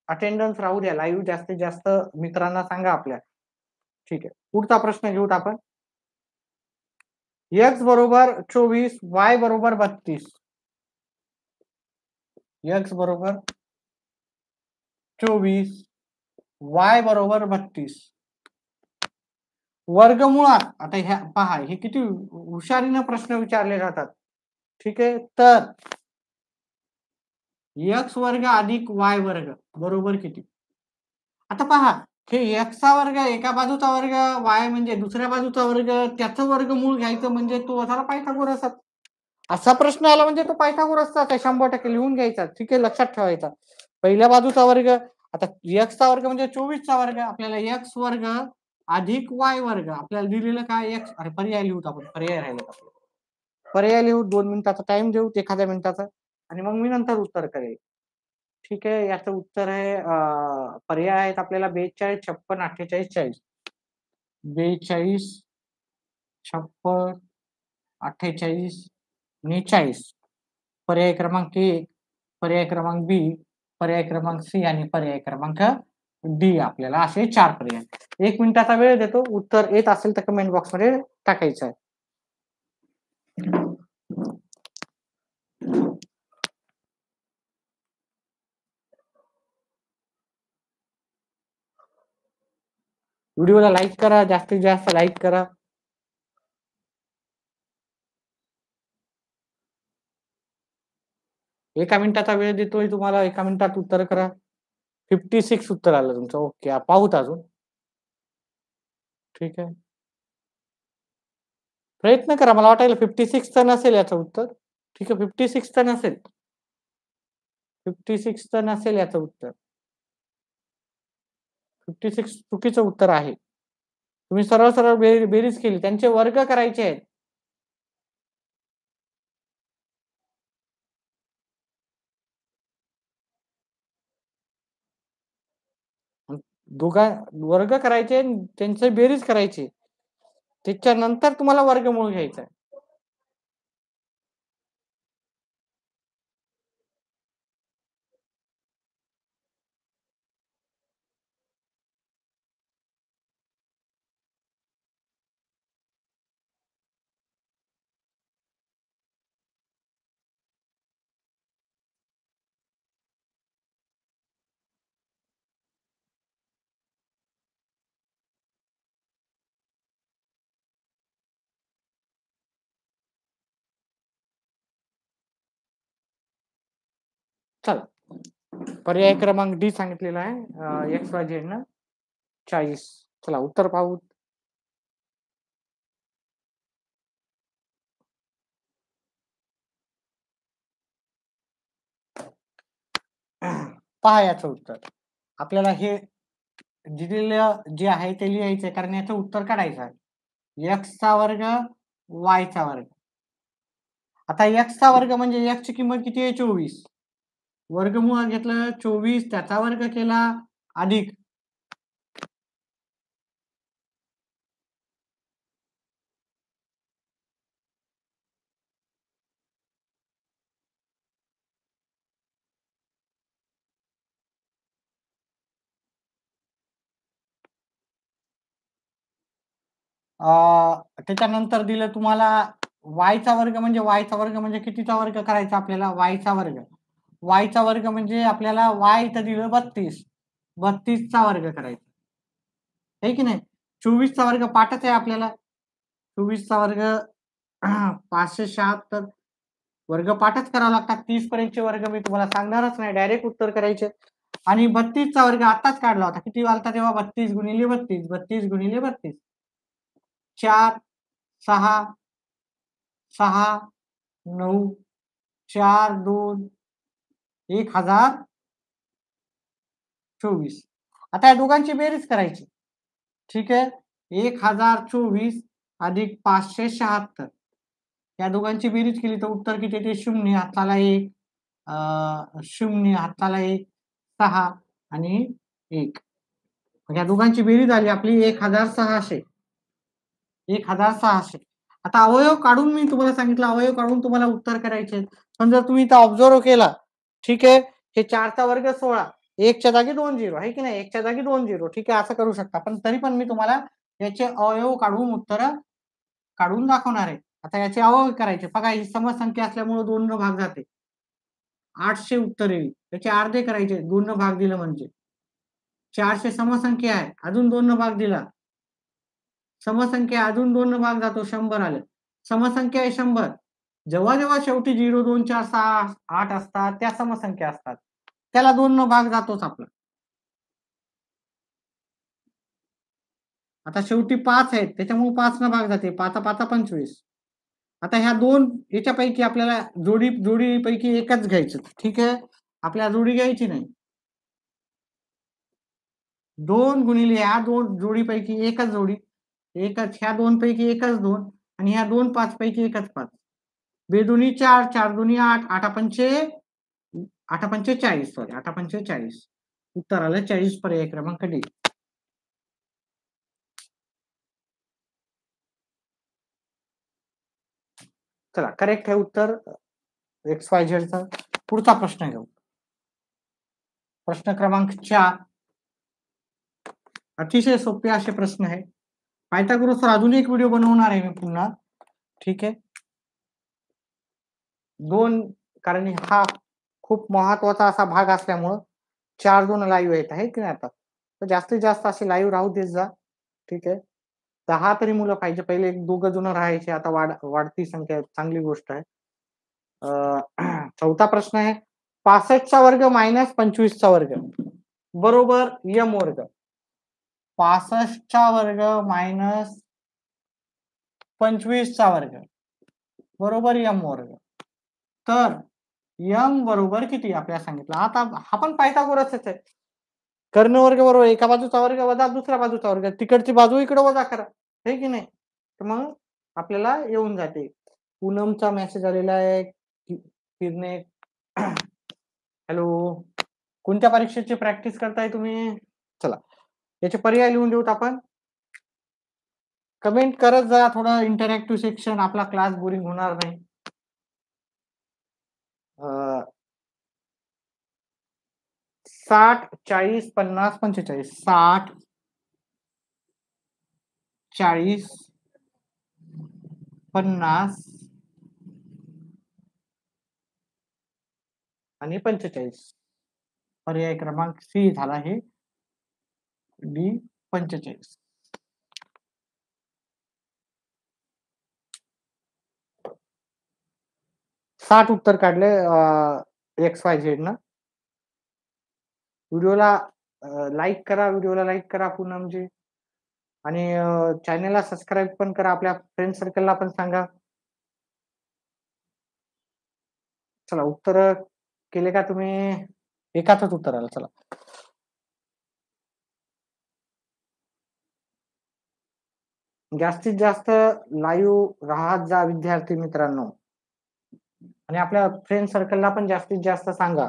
अटेंडन्स राहू द्या. लाईव्ह जास्तीत जास्त मित्रांना सांगा आपल्या. ठीक आहे. पुढचा प्रश्न घेऊत आपण. x बरोबर 24, y बरोबर 32. x बरोबर 24, y बरोबर 32. वर्गमुळात आता ह्या पहा, हे किती हुशारीने प्रश्न विचारले जातात. ठीक आहे. तर x वर्ग अधिक y वर्ग बरोबर किती? आता पहा, हे x चा वर्ग एका बाजूचा वर्ग, y म्हणजे दुसऱ्या बाजूचा वर्ग, त्याचं वर्गमूळ घ्यायचं म्हणजे तो झाला पायथागोरस. असा प्रश्न आला म्हणजे तो पायथागोरसचा आहे. 100% लिहून घ्यायचा. ठीक आहे. लक्षात ठेवायचा. पहिल्या बाजूचा वर्ग, आता x चा वर्ग म्हणजे 24चा वर्ग. आपल्याला x वर्ग अधिक y वर्ग आपल्याला दिलेलं काय? x. अरे पर्याय लिहूत आपण. पर्याय राहिले आपले. पर्याय लिहू. 2 मिनिटाचा टाइम देऊ, एखाद्या मिनिटाचा, आणि मग मी नंतर उत्तर करेल. ठीक आहे. याचं उत्तर आहे पर्याय आहेत आपल्याला 42, 56, 48, 40. 42, 56, 48 आणि 40. पर्याय क्रमांक 1, पर्याय क्रमांक बी, पर्याय क्रमांक सी आणि पर्याय क्रमांक डी. आपल्याला असे 4 पर्याय. 1 मिनिटाचा वेळ देतो. उत्तर येत असेल तर कमेंट बॉक्स मध्ये टाकायचं आहे. व्हिडिओला लाईक करा, जास्तीत जास्त लाईक करा. एका मिनिटाचा वेळ देतोय तुम्हाला. 1 मिनिटात उत्तर करा. 56 उत्तर आलं तुमचं. ओके. पाहूत अजून. ठीक आहे. प्रयत्न करा. मला वाटायला 56 तर नसेल याचं उत्तर. ठीक आहे. 56 तर नसेल. 56 तर नसेल याचं उत्तर. 56 चुकीचं उत्तर आहे. तुम्ही सरळ सरळ बेरीज केली. त्यांचे वर्ग करायचे आहेत. दोघा वर्ग करायचे, त्यांचे बेरीज करायची, त्याच्यानंतर तुम्हाला वर्गमूळ घ्यायचा आहे. चला, पर्याय क्रमांक डी सांगितलेला आहे एक्स वाय झेड न 40. चला उत्तर पाहू. पहा याचं उत्तर. आपल्याला हे दिलेलं जे आहे ते लिहायचंय, कारण याचं उत्तर काढायचं आहे. एक्स चा वर्ग वाय चा वर्ग. आता एक्स चा वर्ग म्हणजे एक्स ची किंमत किती आहे? 24. वर्गमूळ घेतलं 24, त्याचा वर्ग केला अधिक त्याच्यानंतर दिलं तुम्हाला वायचा वर्ग म्हणजे कितीचा वर्ग करायचा आपल्याला? वायचा वर्ग. वायचा वर्ग म्हणजे आपल्याला वाय इथं दिलं 32. 32 चा वर्ग करायचा, आहे की नाही? 24 चा वर्ग पाठच आहे आपल्याला. 24 चा वर्ग 576 वर्ग पाठच करावा लागतात. 30 पर्यंतचे वर्ग मी तुम्हाला सांगणारच नाही, डायरेक्ट उत्तर करायचे. आणि 32 चा वर्ग आताच काढला होता. किती आलता तेव्हा? 32 गुणिले 32, 32 गुणिले 32, 4 6 6 9 4 2 1024. आता या दोघांची बेरीज करायची. ठीक आहे, 1024 अधिक 576. या दोघांची बेरीज केली तर उत्तर किती येते? 0 हाताला 1, 0 हाताला 1, 6 आणि 1. या दोघांची बेरीज झाली आपली 1600. 1600. आता अवयव काढून मी तुम्हाला सांगितलं, अवयव काढून तुम्हाला उत्तर करायचे. पण जर तुम्ही इथं ऑब्झर्व केला, ठीक आहे, हे 4चा वर्ग 16, 1च्या जागी 2 0, आहे की नाही? 1च्या जागी 2 0, ठीक आहे, असं करू शकता. पण तरी पण मी तुम्हाला याचे अवयव काढून उत्तर काढून दाखवणार आहे. आता याचे अवयव करायचे. बघा, ही समसंख्या असल्यामुळे 2 न भाग जाते. 800 उत्तर येईल. त्याचे अर्धे करायचे, 2 न भाग दिलं म्हणजे. 400 समसंख्या आहे, अजून 2 न भाग दिला, समसंख्या अजून 2 न भाग जातो, 100 आलं. समसंख्या आहे 100. जेव्हा जेव्हा शेवटी 0 2 4 6 8 असतात, त्या समसंख्या असतात, त्याला 2 न भाग जातोच आपला. आता शेवटी 5 आहेत, त्याच्यामुळे 5 न भाग जाते. 5 5 25. आता ह्या दोन याच्यापैकी आपल्याला जोडीपैकी एकच घ्यायचं, ठीक आहे? आपल्याला जोडी घ्यायची नाही. 2 गुणिले ह्या 2 जोडीपैकी एकच जोडी, एकच ह्या 2 पैकी एकच 2, आणि ह्या 2 5 पैकी एकच 5. बेदुनी 4, 4 दुनी 8, 8 पंचे 40, सॉरी 8 पंचे 40. उत्तर आलं 40, पर्याय क्रमांक डी. चला, करेक्ट आहे उत्तर एक्स वाय झेडचा. पुढचा प्रश्न घेऊ. प्रश्न क्रमांक 4. अतिशय सोपे असे प्रश्न आहे. पायथागोरसवर अजून एक व्हिडिओ बनवणार आहे मी पुन्हा, ठीक आहे? 2, कारण हा खूप महत्वाचा असा भाग असल्यामुळं 4-2 लाईव्ह येत आहे की नाही आता, तर जास्तीत जास्त असे लाईव्ह राहू देत जा, ठीक आहे? 10 तरी मुलं पाहिजे. पहिले 1-2 जण राहायचे, आता वाढती संख्या, चांगली गोष्ट आहे. चौथा प्रश्न आहे, 65 चा वर्ग मायनस 25 चा वर्ग बरोबर यम वर्ग. 65 चा वर्ग मायनस 25 चा वर्ग बरोबर यम वर्ग. तर यम बरोबर किती आपल्याला सांगितलं. आता हा पण पायथागोरसच आहे. कर्ण वर्ग बरोबर एका बाजूचा वर्ग वजा दुसऱ्या बाजूचा वर्ग, तिकडची बाजू इकडे वजा करा, हे की नाही? तर मग आपल्याला येऊन जाते. पूनमचा मेसेज आलेला आहे. फिरणे हॅलो, कोणत्या परीक्षेची प्रॅक्टिस करताय तुम्ही? चला, याचे पर्याय लिहून देऊत आपण. कमेंट करत जा, थोडं इंटरॅक्टिव्ह सेक्शन, आपला क्लास बोरिंग होणार नाही. 60, 40, 50, 45. 60, 40, 50 आणि 45. पर्याय क्रमांक सी झाला हे डी 45. साठ उत्तर काढले XYZ ना. व्हिडिओला लाईक करा पूनमजी, आणि चॅनलला सबस्क्राईब पण करा, आपल्या फ्रेंड सर्कलला पण सांगा. चला, उत्तर केले का तुम्ही? एकाच उत्तर आलं. चला, जास्तीत जास्त लाईव्ह राहत जा विद्यार्थी मित्रांनो, आणि आपल्या फ्रेंड सर्कलला पण जास्तीत जास्त सांगा.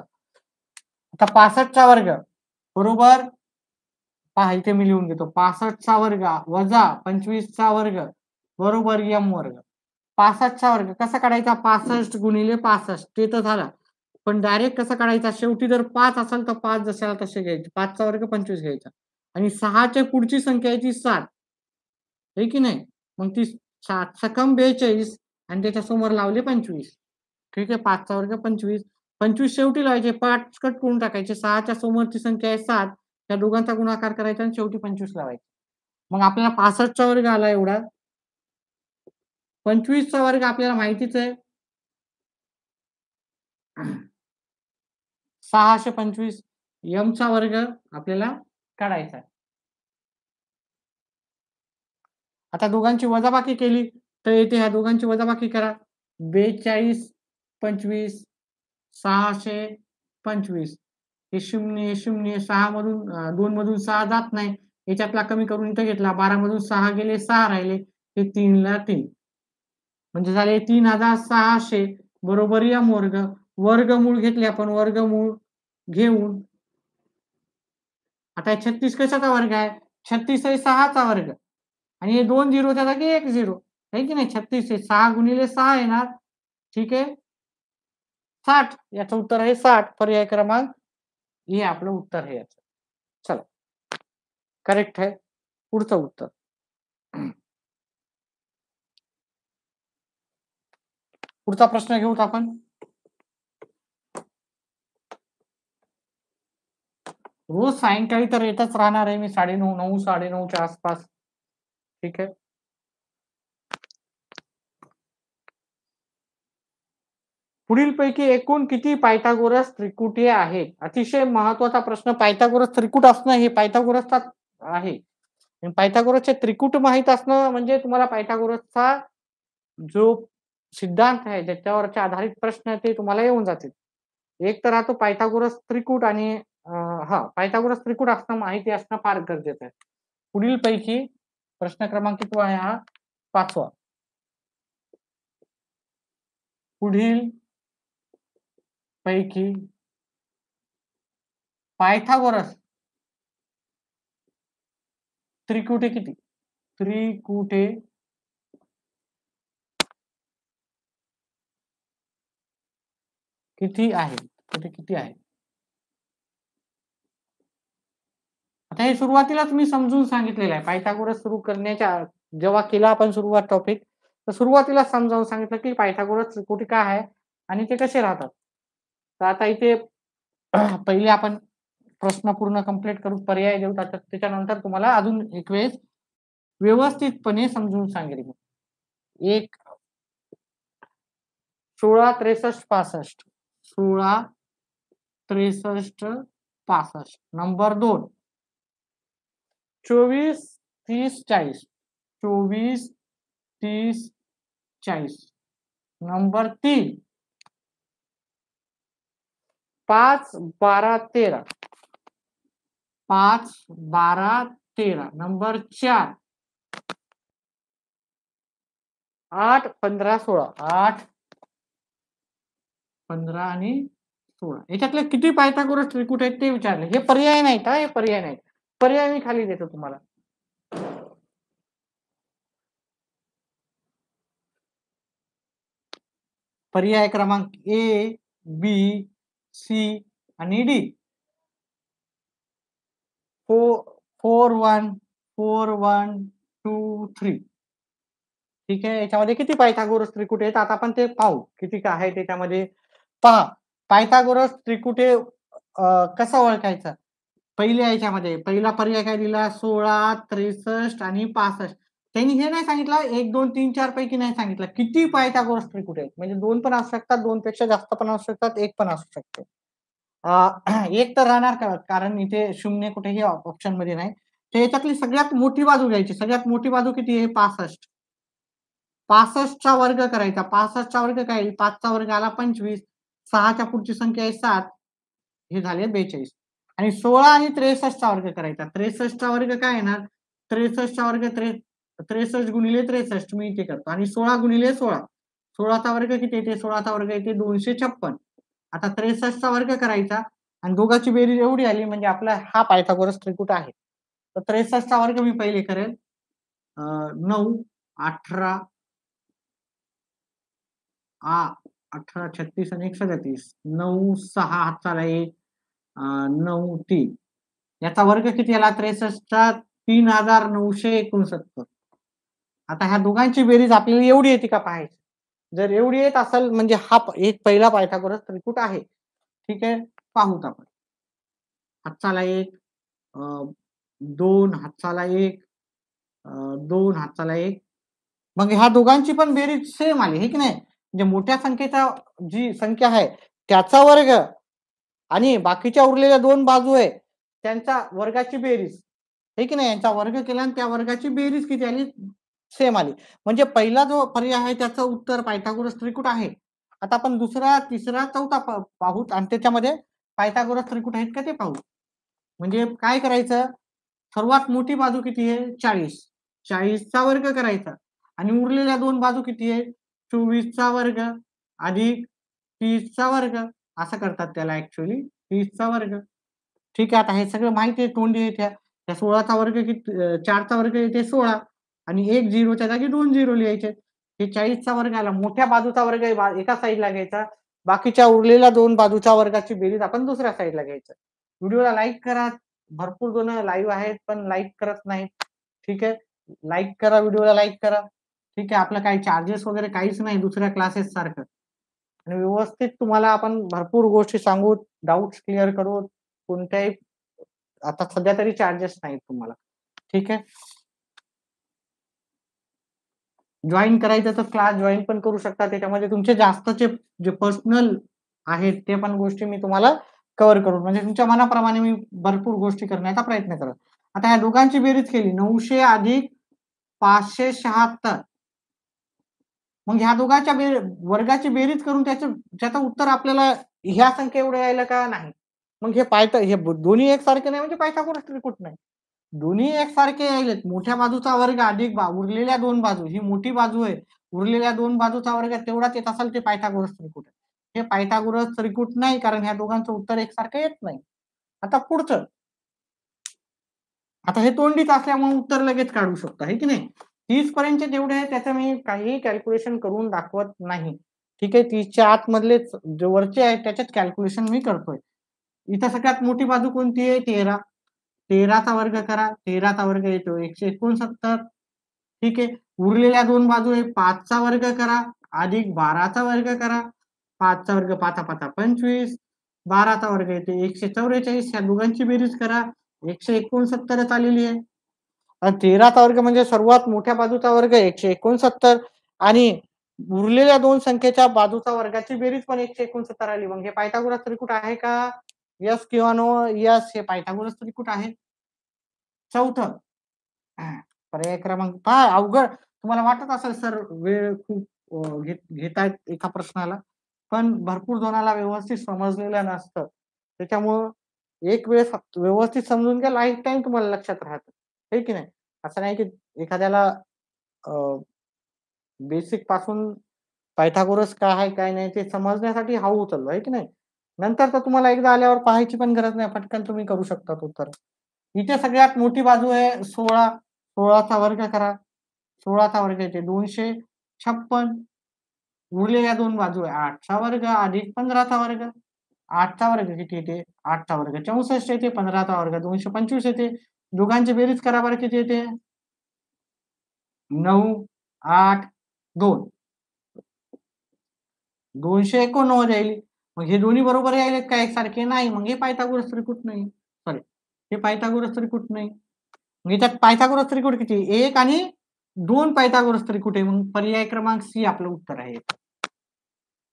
आता 65चा वर्ग बरोबर, पहा इथे मी लिहून घेतो. 65चा वर्ग वजा 25चा वर्ग बरोबर m वर्ग. 65चा वर्ग कसा काढायचा? 65 गुणिले 65, ते तर झाला. पण डायरेक्ट कसा काढायचा? शेवटी जर 5 असेल तर 5 जशाला तसे घ्यायचे. 5चा वर्ग 25 घ्यायचा, आणि 6च्या पुढची संख्या याची 7 आहे की नाही. मग ती 7 सकम 42 आणि त्याच्या समोर लावले 25. ठीक आहे, 5चा वर्ग 25. 25 शेवटी लावायचे, 5 कट करून टाकायचे. 6च्या समोरची संख्या आहे 7, त्या दोघांचा गुणाकार करायचा आणि शेवटी 25 लावायचे. मग आपल्याला 65चा वर्ग आला एवढा. 25चा वर्ग आपल्याला माहितीच आहे, 625. m चा वर्ग आपल्याला काढायचा आहे. आता दोघांची वजाबाकी केली तर येथे ह्या दोघांची वजाबाकी करा. 42, 25, 625. हे 0 0, 6 मधून 2 मधून 6 जात नाही, याच्यातला कमी करून इथं घेतला. 12 मधून 6 गेले, 6 राहिले, हे 3 ला 3, म्हणजे झाले 3600 बरोबर m वर्ग. वर्गमूळ घेतले आपण, वर्गमूळ घेऊन आता 36 कशाचा वर्ग आहे? 36 आहे 6चा वर्ग, आणि हे 2 झिरोच्या जागी 1 झिरो आहे की नाही. 36 आहे, 6 गुणिले 6 येणार. ठीक आहे, 60. याचं उत्तर आहे 60. पर्याय क्रमांक हे आपलं उत्तर आहे याचं. चला, करेक्ट आहे. पुढचं उत्तर, पुढचा प्रश्न घेऊत आपण. रोज सायंकाळी तर येतच राहणार आहे मी, 9:30, 9, 9:30च्या आसपास. ठीक आहे, पुढीलपैकी एकूण किती पायथागोरस त्रिकुटी आहेत? अतिशय महत्वाचा प्रश्न. पायथागोरस त्रिकूट असणं हे पायथागोरसचा आहे. पायथागोरसचे त्रिकूट माहित असणं म्हणजे तुम्हाला पायथागोरसचा जो सिद्धांत आहे ज्याच्यावरचे आधारित प्रश्न ते तुम्हाला येऊन जातील. एक तर हा तो पायथागोरस त्रिकूट, आणि पायथागोरस त्रिकूट असणं माहिती असणं फार गरजेचं आहे. पुढील पैकी प्रश्न क्रमांक किती आहे हा? 5वा. पुढील पैकी पायथागोरस त्रिकुटे किती? त्रिकुटे किती आहे? किती आहे? आता हे सुरुवातीलाच मी समजून सांगितलेलं आहे. पायथागोरस सुरू करण्याच्या जेव्हा केला आपण सुरुवात टॉपिक, तर सुरुवातीला समजावून सांगितलं की पायथागोरस त्रिकुटी काय आहे आणि ते कसे राहतात. तर आता इथे पहिले आपण प्रश्न पूर्ण कंप्लीट करू, पर्याय देऊ, त्याच्यानंतर तुम्हाला अजून एक वेळेस व्यवस्थितपणे समजून सांगेल. 1, 16, 63, 65. 16, 63, 65. नंबर 2, 24, 30, 40. 24, 30, 40. नंबर 3, 5, 12, 13. 5, 12, 13. नंबर 4, 8, 15, 16. 8, 15 आणि 16. याच्यातले किती पायथागोरस त्रिकुट आहेत ते विचारले. हे पर्याय नाहीत, हे पर्याय नाहीत. पर्याय मी खाली देतो तुम्हाला. पर्याय क्रमांक ए, बी, सी आणि डी. 4 1 4 1 2 3. ठीक आहे. याच्यामध्ये किती पायथागोरस त्रिकुट आहेत आता आपण ते पाहू. किती काय आहे त्याच्यामध्ये. पहा, पायथागोरस त्रिकुटे कसा ओळखायचा? पहिल्या याच्यामध्ये पहिला पर्याय काय दिला? 16, 63 आणि 65. त्यांनी हे नाही सांगितलं 1, 2, 3, 4 पैकी नाही सांगितलं. किती पायथागोरस त्रिकुट आहेत? म्हणजे 2 पण असू शकतात, 2 पेक्षा जास्त पण असू शकतात, 1 पण असू शकते. एक तर राहणार का? कारण इथे शून्य कुठेही ऑप्शनमध्ये नाही. तर याच्यातली सगळ्यात मोठी बाजू घ्यायची. सगळ्यात मोठी बाजू किती आहे? 65. 65 चा वर्ग करायचा. 65 चा वर्ग काय? 5 चा वर्ग आला 25. 6 च्या पुढची संख्या आहे 7. हे झाले 42. आणि 16 आणि 63 चा वर्ग करायचा. 63 चा वर्ग काय येणार? 63 चा वर्ग 63 गुणिले 63 मी इथे करतो आणि 16 गुणिले 16. 16 चा वर्ग किती येते? 16 चा वर्ग येते 256. आता 63 चा वर्ग करायचा आणि दोघांची बेरीज एवढी आली म्हणजे आपला हा पायथागोरस त्रिकुट आहे. तर 63 चा वर्ग मी पहिले करेल. 9, 18, 18, 36 आणि 137. 9, 6 हाताला 1, 9, 3. याचा वर्ग किती आला? 63चा 3969. आता ह्या दोघांची बेरीज आपल्याला एवढी येते का पाहायची. जर एवढी येत असेल म्हणजे हा एक पहिला पायथागोरस त्रिकुट आहे. ठीक आहे, पाहूत आपण. हाताला 1, 2 हाताला 1, 2 हाताला 1. मग ह्या दोघांची पण बेरीज सेम आली, हे की नाही? म्हणजे मोठ्या संख्येचा जी संख्या आहे त्याचा वर्ग आणि बाकीच्या उरलेल्या 2 बाजू आहे त्यांच्या वर्गाची बेरीज, हे की नाही? यांचा वर्ग केला आणि त्या वर्गाची बेरीज किती आली? सेम आली. म्हणजे पहिला जो पर्याय आहे त्याचं उत्तर पायथागोरस त्रिकुट आहे. आता आपण दुसरा, तिसरा, चौथा पाहूत आणि त्याच्यामध्ये पायथागोरस त्रिकुट आहेत का ते पाहू. म्हणजे काय करायचं? सर्वात मोठी बाजू किती आहे? 40. 40 चा वर्ग करायचा आणि उरलेल्या 2 बाजू किती आहे? 24 चा वर्ग अधिक 30 चा वर्ग. असं करतात त्याला ॲक्चुअली 30 चा वर्ग. ठीक आहे. आता हे सगळं माहिती आहे तोंडी आहे त्या. त्या 16 चा वर्ग किती 4 चा वर्ग येते 16 आणि 1 झिरोच्या जागी 2 झिरो लिहायचे. हे 40 चा वर्ग आला. मोठ्या बाजूचा वर्ग एका साइडला घ्यायचा. बाकीच्या उरलेल्या 2 बाजूच्या वर्गाची बेरीज आपण दुसऱ्या साइडला घ्यायचं. व्हिडिओला लाईक करा. भरपूर जण लाईव्ह आहेत पण लाईक करत नाहीत. ठीक आहे. लाईक करा, व्हिडिओला लाईक करा. ठीक आहे. आपलं काही चार्जेस वगैरे काहीच नाही दुसऱ्या क्लासेस सारखं. आणि व्यवस्थित तुम्हाला आपण भरपूर गोष्टी सांगू, डाउट्स क्लिअर करू. कोणत्याही आता सध्या तरी चार्जेस नाहीत तुम्हाला. ठीक आहे. जॉईन करायचं तर क्लास जॉईन पण करू शकता. त्याच्यामध्ये तुमचे जास्तचे जे पर्सनल आहेत ते पण गोष्टी मी तुम्हाला कव्हर करून म्हणजे तुमच्या मनाप्रमाणे मी भरपूर गोष्टी करण्याचा प्रयत्न करत. आता या दोघांची बेरीज केली 900 अधिक 576. मग ह्या दोघांच्या वर्गाची बेरीज करून त्याचं उत्तर आपल्याला ह्या संख्या एवढं यायला का नाही. मग हे दोन्ही एकसारखे नाही म्हणजे पायथागोरस त्रिकुट नाही. दोन्ही एकसारखे यायलेत. मोठ्या बाजूचा वर्ग अधिक उरलेल्या 2 बाजू. ही मोठी बाजू आहे. उरलेल्या 2 बाजूचा वर्ग तेवढाच येत असेल ते पायथागोरस त्रिकुट आहे. हे पायथागोरस त्रिकुट नाही कारण ह्या दोघांचं उत्तर एकसारखं येत नाही. आता पुढचं. आता हे तोंडीच असल्यामुळे उत्तर लगेच काढू शकता, है की नाही? 30 पर्यंतचे जेवढे आहे त्याचं मी काहीही कॅल्क्युलेशन करून दाखवत नाही. ठीक आहे. 30च्या आतमधले जे वरचे आहेत त्याच्यात कॅल्क्युलेशन मी करतोय. इथं सगळ्यात मोठी बाजू कोणती आहे? 13. 13 चा वर्ग करा. 13 चा वर्ग येतो 169. ठीक आहे. उरलेल्या 2 बाजू आहे 5 चा वर्ग करा अधिक 12 चा वर्ग करा. 5 चा वर्ग 5 5 25. 12 चा वर्ग येते 144. या दोघांची बेरीज करा. 169 आलेली आहे. आणि 13 चा वर्ग म्हणजे सर्वात मोठ्या बाजूचा वर्ग 169 आणि उरलेल्या 2 संख्येच्या बाजूचा वर्गाची बेरीज पण 169 आली. मग हे पायथागोरस त्रिकुट आहे का? येस किंवा नो? येस, हे पायथागोरस त्रिकुट आहे. चौथं पर्याय क्रमांक पहा अवघड तुम्हाला वाटत असेल सर वेळ खूप घेतायत एका प्रश्नाला पण भरपूर जणाला व्यवस्थित समजलेलं नसतं. त्याच्यामुळं एक वेळेस व्यवस्थित समजून घ्या लाईफ टाईम तुम्हाला लक्षात राहतं. हे की नाही? असं नाही की एखाद्याला बेसिक पासून पायथागोरस काय आहे काय नाही ते समजण्यासाठी हा उचललो आहे की नाही. नंतर तर तुम्हाला एकदा आल्यावर पाहायची पण गरज नाही. पटकन तुम्ही करू शकता उत्तर. इथे सगळ्यात मोठी बाजू आहे 16. 16चा वर्ग करा. 16चा वर्ग येते 256. उरलेल्या दोन बाजू आहे 8चा वर्ग अधिक 15चा वर्ग. 8चा वर्ग किती येते? 8चा वर्ग 64 येते. 15चा वर्ग 225 येते. दोघांची बेरीज करा बरं किती येते? 9, 8, 2. 289 येईल. मग हे दोन्ही बरोबर यायलेत का एकसारखे? नाही. मग हे पायथागोरस त्रिकूट नाही. सॉरी, हे पायथागोरस त्रिकूट नाही. मग याच्यात पायथागोरस त्रिकूट किती? 1 आणि 2 पायथागोरस त्रिकूट आहे. मग पर्याय क्रमांक सी आपलं उत्तर आहे.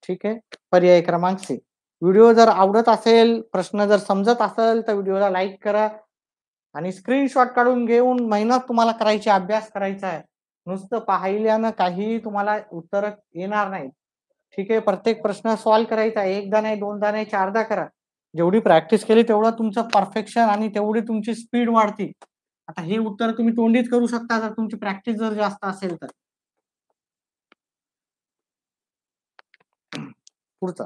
ठीक आहे, पर्याय क्रमांक सी. व्हिडिओ जर आवडत असेल, प्रश्न जर समजत असेल तर व्हिडिओला लाईक करा आणि स्क्रीनशॉट काढून घेऊन मेहनत तुम्हाला करायची, अभ्यास करायचा आहे. नुसतं पाहिल्यानं काही तुम्हाला उत्तर येणार नाही. ठीक आहे, प्रत्येक प्रश्न सॉल्व्ह करायचा आहे. एकदा नाही, दोनदा नाही, चारदा करा. जेवढी प्रॅक्टिस केली तेवढं तुमचं परफेक्शन आणि तेवढी तुमची स्पीड वाढते. आता हे उत्तर तुम्ही तोंडीच करू शकता जर तुमची प्रॅक्टिस जर जास्त असेल तर. पुढचा,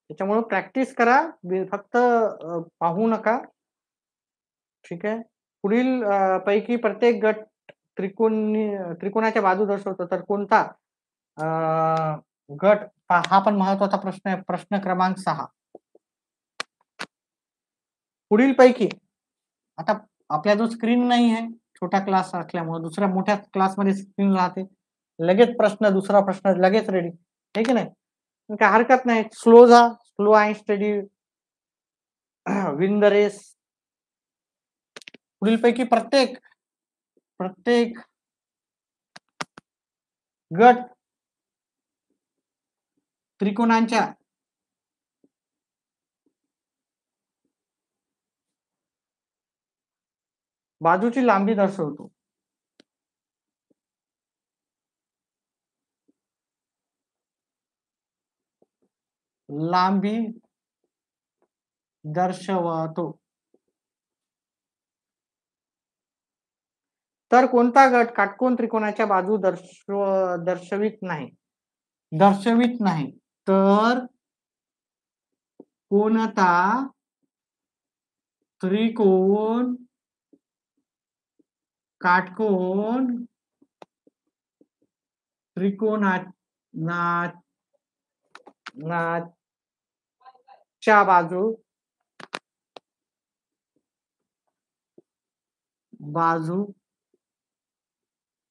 त्याच्यामुळे प्रॅक्टिस करा, फक्त पाहू नका. ठीक आहे, पुढील पैकी प्रत्येक गट त्रिकोणाच्या बाजू दर्शवतो तर कोणता गट? हा पण महत्वाचा प्रश्न आहे. प्रश्न क्रमांक 6. पुढील पैकी, आता आपल्या जो स्क्रीन नाही आहे, छोटा क्लास असल्यामुळे दुसऱ्या मोठ्या क्लासमध्ये स्क्रीन राहते, लगेच प्रश्न, दुसरा प्रश्न लगेच रेडी, आहे की नाही? काय हरकत नाही. स्लो जा, slow and study win the race. पुढील पैकी प्रत्येक गट त्रिकोणांच्या बाजूची लांबी दर्शवतो. लांबी दर्शवतो. तर कोणता गट काटकोन त्रिकोणाच्या बाजू दर्शवित नाही? तर कोणता त्रिकोण काटकोन त्रिकोणाच्या बाजू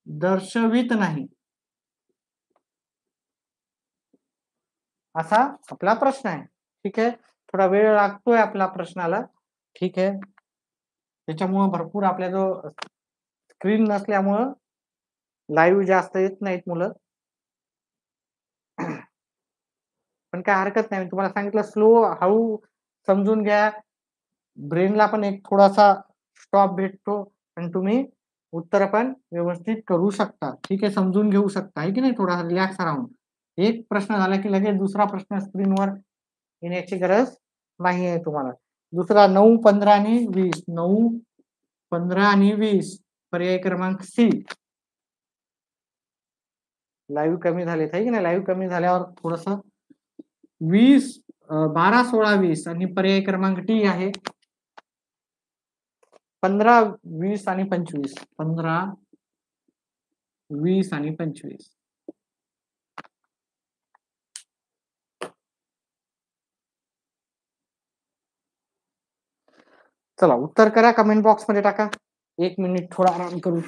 दर्शवित नाही, असा आपला प्रश्न आहे. ठीक आहे, थोडा वेळ लागतोय आपला प्रश्नाला. ठीक आहे, त्याच्यामुळे भरपूर आपल्या जो स्क्रीन नसल्यामुळं लाईव्ह जास्त येत नाहीत मुलं. पण काय हरकत नाही, मी तुम्हाला सांगितलं स्लो, हळू समजून घ्या. ब्रेनला पण एक थोडासा स्टॉप भेटतो आणि तुम्ही उत्तर पण व्यवस्थित करू शकता. ठीक आहे, समजून घेऊ शकता, आहे की नाही? थोडा रिलॅक्स राहून. एक प्रश्न झाला की लगेच दुसरा प्रश्न स्क्रीनवर येण्याची गरज नाही आहे तुम्हाला. दुसरा 9, 15 आणि 20. 9, 15 आणि 20 पर्याय क्रमांक सी. लाईव्ह कमी झालेत, आहे की नाही? लाईव्ह कमी झाल्यावर थोडस 20, 12, 16, 20 आणि पर्याय क्रमांक डी आहे 15, 20 आणि 25. 15, 20 आणि 25. चला, उत्तर करा, कमेंट बॉक्स मध्ये टाका. 1 मिनिट थोडा आराम करू.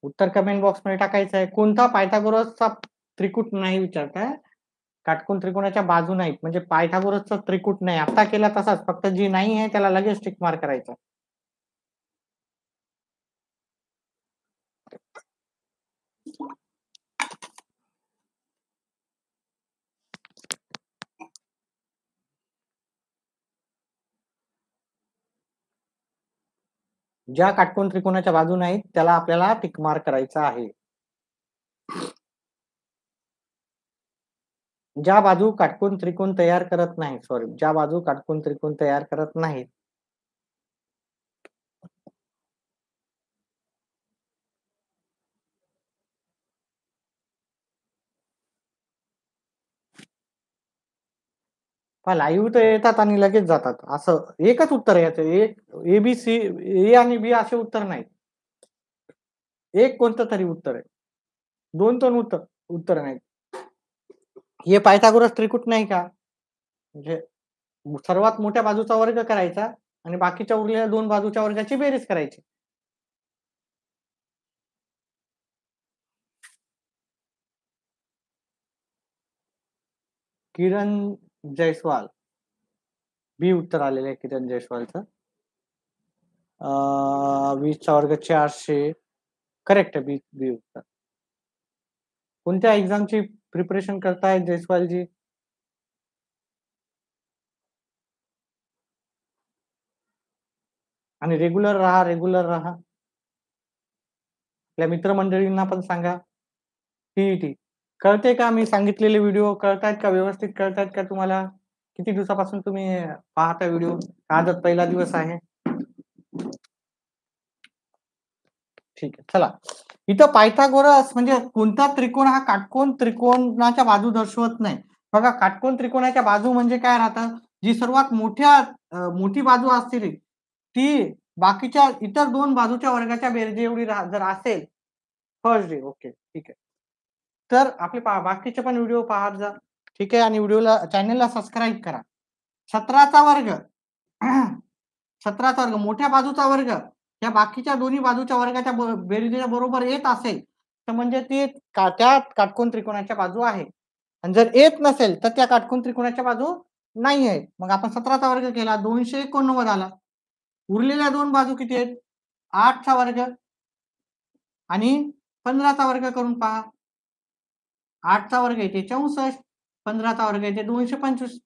उत्तर कमेंट बॉक्स मध्ये टाकायचं आहे. कोणता पायथागोरसचा त्रिकूट नाही विचारताय? काटकोन त्रिकोणाच्या बाजू नाहीत म्हणजे पायथागोरसचा त्रिकूट नाही. आता केला तसाच, फक्त जी नाही आहे त्याला लगेच टिक मार्क करायचा. ज्या काटकोन त्रिकोणाच्या बाजू नाहीत त्याला आपल्याला टिक मार्क करायचा आहे. ज्या बाजू काटकोन त्रिकोण तयार करत नाही, ज्या बाजू काटकोन त्रिकोण तयार करत नाहीत पहा लाईव्ह तर येतात आणि लगेच जातात. असं एकच उत्तर आहे याचं. एक ए, बी, सी, ए आणि बी असे उत्तर नाहीत. एक कोणतं तरी उत्तर आहे. 2 तर उत्तर नाहीत. हे पायथागोरस त्रिकूट नाही का? म्हणजे सर्वात मोठ्या बाजूचा वर्ग करायचा आणि बाकीच्या उरलेल्या 2 बाजूच्या वर्गाची बेरीज करायची. किरण जयस्वाल. बी उत्तर आलेलं आहे किरण जयस्वालचं. 20चा वर्ग 400. करेक्ट आहे बी उत्तर. कोणत्या एक्झामची प्रिपरेशन करताय जयस्वालजी? आणि रेग्युलर राहा, रेग्युलर राहा. आपल्या मित्रमंडळींना पण सांगा. टीईटी कळते का? मी सांगितलेले व्हिडिओ कळतायत का? व्यवस्थित कळतायत का तुम्हाला? किती दिवसापासून तुम्ही पाहता व्हिडिओ? आजच पहिला दिवस आहे. ठीक आहे. चला. इथं पायथागोरस म्हणजे कोणता त्रिकोण हा काटकोन त्रिकोणाच्या बाजू दर्शवत नाही. बघा काटकोन त्रिकोणाच्या बाजू म्हणजे काय राहतं? जी सर्वात मोठी बाजू असतील ती बाकीच्या इतर 2 बाजूच्या वर्गाच्या बेरजे एवढी जर असेल फर्स्ट डे ओके ठीक आहे. तर आपले बाकीचे पण व्हिडिओ पाहत जा. ठीक आहे आणि चॅनलला सबस्क्राईब करा. 17चा वर्ग 17चा वर्ग मोठ्या बाजूचा वर्ग या बाकीच्या दोन्ही बाजूच्या वर्गाच्या बेरजेच्या बरोबर येत असेल तर म्हणजे ती त्या काटकोन त्रिकोणाच्या बाजू आहे. आणि जर येत नसेल तर त्या काटकोन त्रिकोणाच्या बाजू नाही आहेत. मग आपण 17चा वर्ग केला 289 आला. उरलेल्या 2 बाजू किती आहेत? 8चा वर्ग आणि 15चा वर्ग करून पहा. 8चा वर्ग येते 64, 15चा वर्ग येते 225.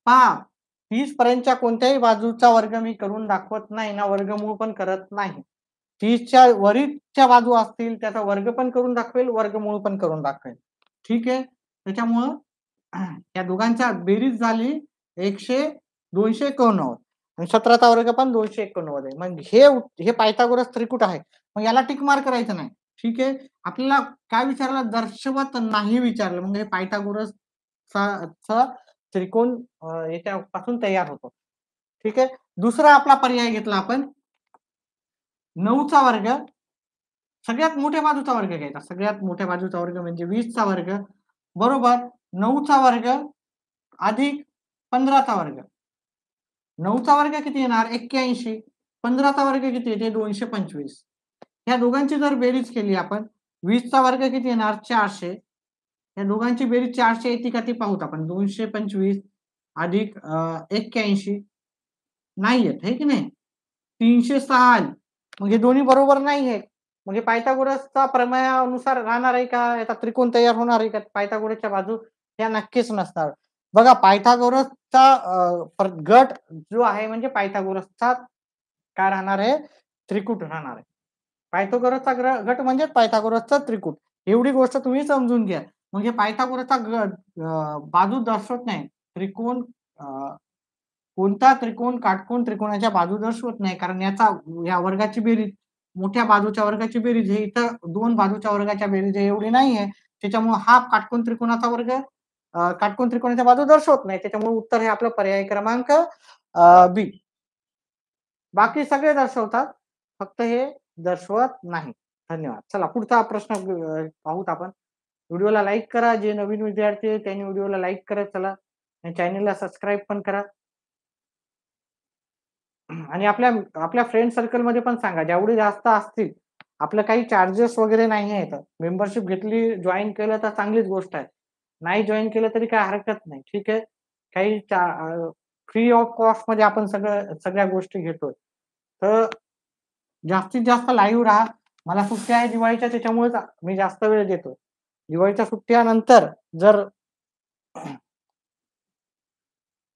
पहा 30 पर्यंतच्या कोणत्याही बाजूचा वर्ग मी करून दाखवत नाही ना वर्गमूळ पण करत नाही. 30च्या वरीलच्या बाजू असतील त्याचा वर्ग पण करून दाखवेल, वर्गमूळ पण करून दाखवेल. ठीक आहे. त्याच्यामुळं या दोघांच्या बेरीज झाली 289 आणि 17चा वर्ग पण 289 आहे. मग हे पायथागोरस त्रिकूट आहे. मग याला टिक मार्क करायचं नाही. ठीक आहे. आपल्याला काय विचारलं? दर्शवत नाही विचारलं. म्हणजे पायथागोरस त्रिकोण याच्यापासून तयार होतो. ठीक आहे. दुसरा आपला पर्याय घेतला आपण 9चा वर्ग सगळ्यात मोठ्या बाजूचा वर्ग घ्यायचा. सगळ्यात मोठ्या बाजूचा वर्ग म्हणजे 20चा वर्ग बरोबर 9चा वर्ग अधिक 15चा वर्ग. 9चा वर्ग किती येणार? 81. 15चा वर्ग किती येते? 225. या दोघांची जर बेरीज केली आपण 20चा वर्ग किती येणार? 400. या दोघांची बेरीज 400 येते का ती पाहूत आपण. 225 अधिक 81 नाही येत, है की नाही? 306 आली. मग हे दोन्ही बरोबर नाही आहे. मग हे पायथागोरसचा प्रमेयानुसार राहणार आहे का? याचा त्रिकोण तयार होणार आहे का? पायथागोरसच्या बाजू या नक्कीच नसणार. बघा पायथागोरसचा गट जो आहे म्हणजे पायथागोरसचा काय राहणार आहे? त्रिकूट राहणार आहे. पायथागोरसचा गट म्हणजे पायथागोरसचा त्रिकूट. एवढी गोष्ट तुम्ही समजून घ्या. म्हणजे पायथागोरसचा गट बाजू दर्शवत नाही. त्रिकोण कोणता त्रिकोण काटकोन त्रिकोणाच्या बाजू दर्शवत नाही कारण या वर्गाची बेरीज मोठ्या बाजूच्या वर्गाची बेरीज हे इतर 2 बाजूच्या वर्गाच्या बेरीज एवढी नाहीये. त्याच्यामुळे हा काटकोन त्रिकोणाचा वर्ग काटकोन त्रिकोणाच्या बाजू दर्शवत नाही. त्याच्यामुळे उत्तर हे आपलं पर्याय क्रमांक बी. बाकी सगळे दर्शवतात. फक्त हे दर्शवत नाही. धन्यवाद. चला पुढचा प्रश्न पाहूत आपण. व्हिडिओला लाईक करा. जे नवीन विद्यार्थी आहेत त्यांनी व्हिडिओला लाईक करत चला. आणि चॅनलला सबस्क्राईब पण करा. आणि आपल्या फ्रेंड सर्कलमध्ये पण सांगा. जेवढे जास्त असतील आपलं काही चार्जेस वगैरे नाही आहेत. मेंबरशिप घेतली, जॉइन केलं तर चांगलीच गोष्ट आहे. नाही जॉइन केलं तरी काही हरकत नाही. ठीक आहे. काही फ्री ऑफ कॉस्ट मध्ये आपण सगळ्या गोष्टी घेतोय. तर जास्तीत जास्त लाईव्ह राहा. मला सुट्ट्या आहे दिवाळीच्या त्याच्यामुळेच मी जास्त वेळ देतो. दिवाळीच्या सुट्ट्यानंतर जर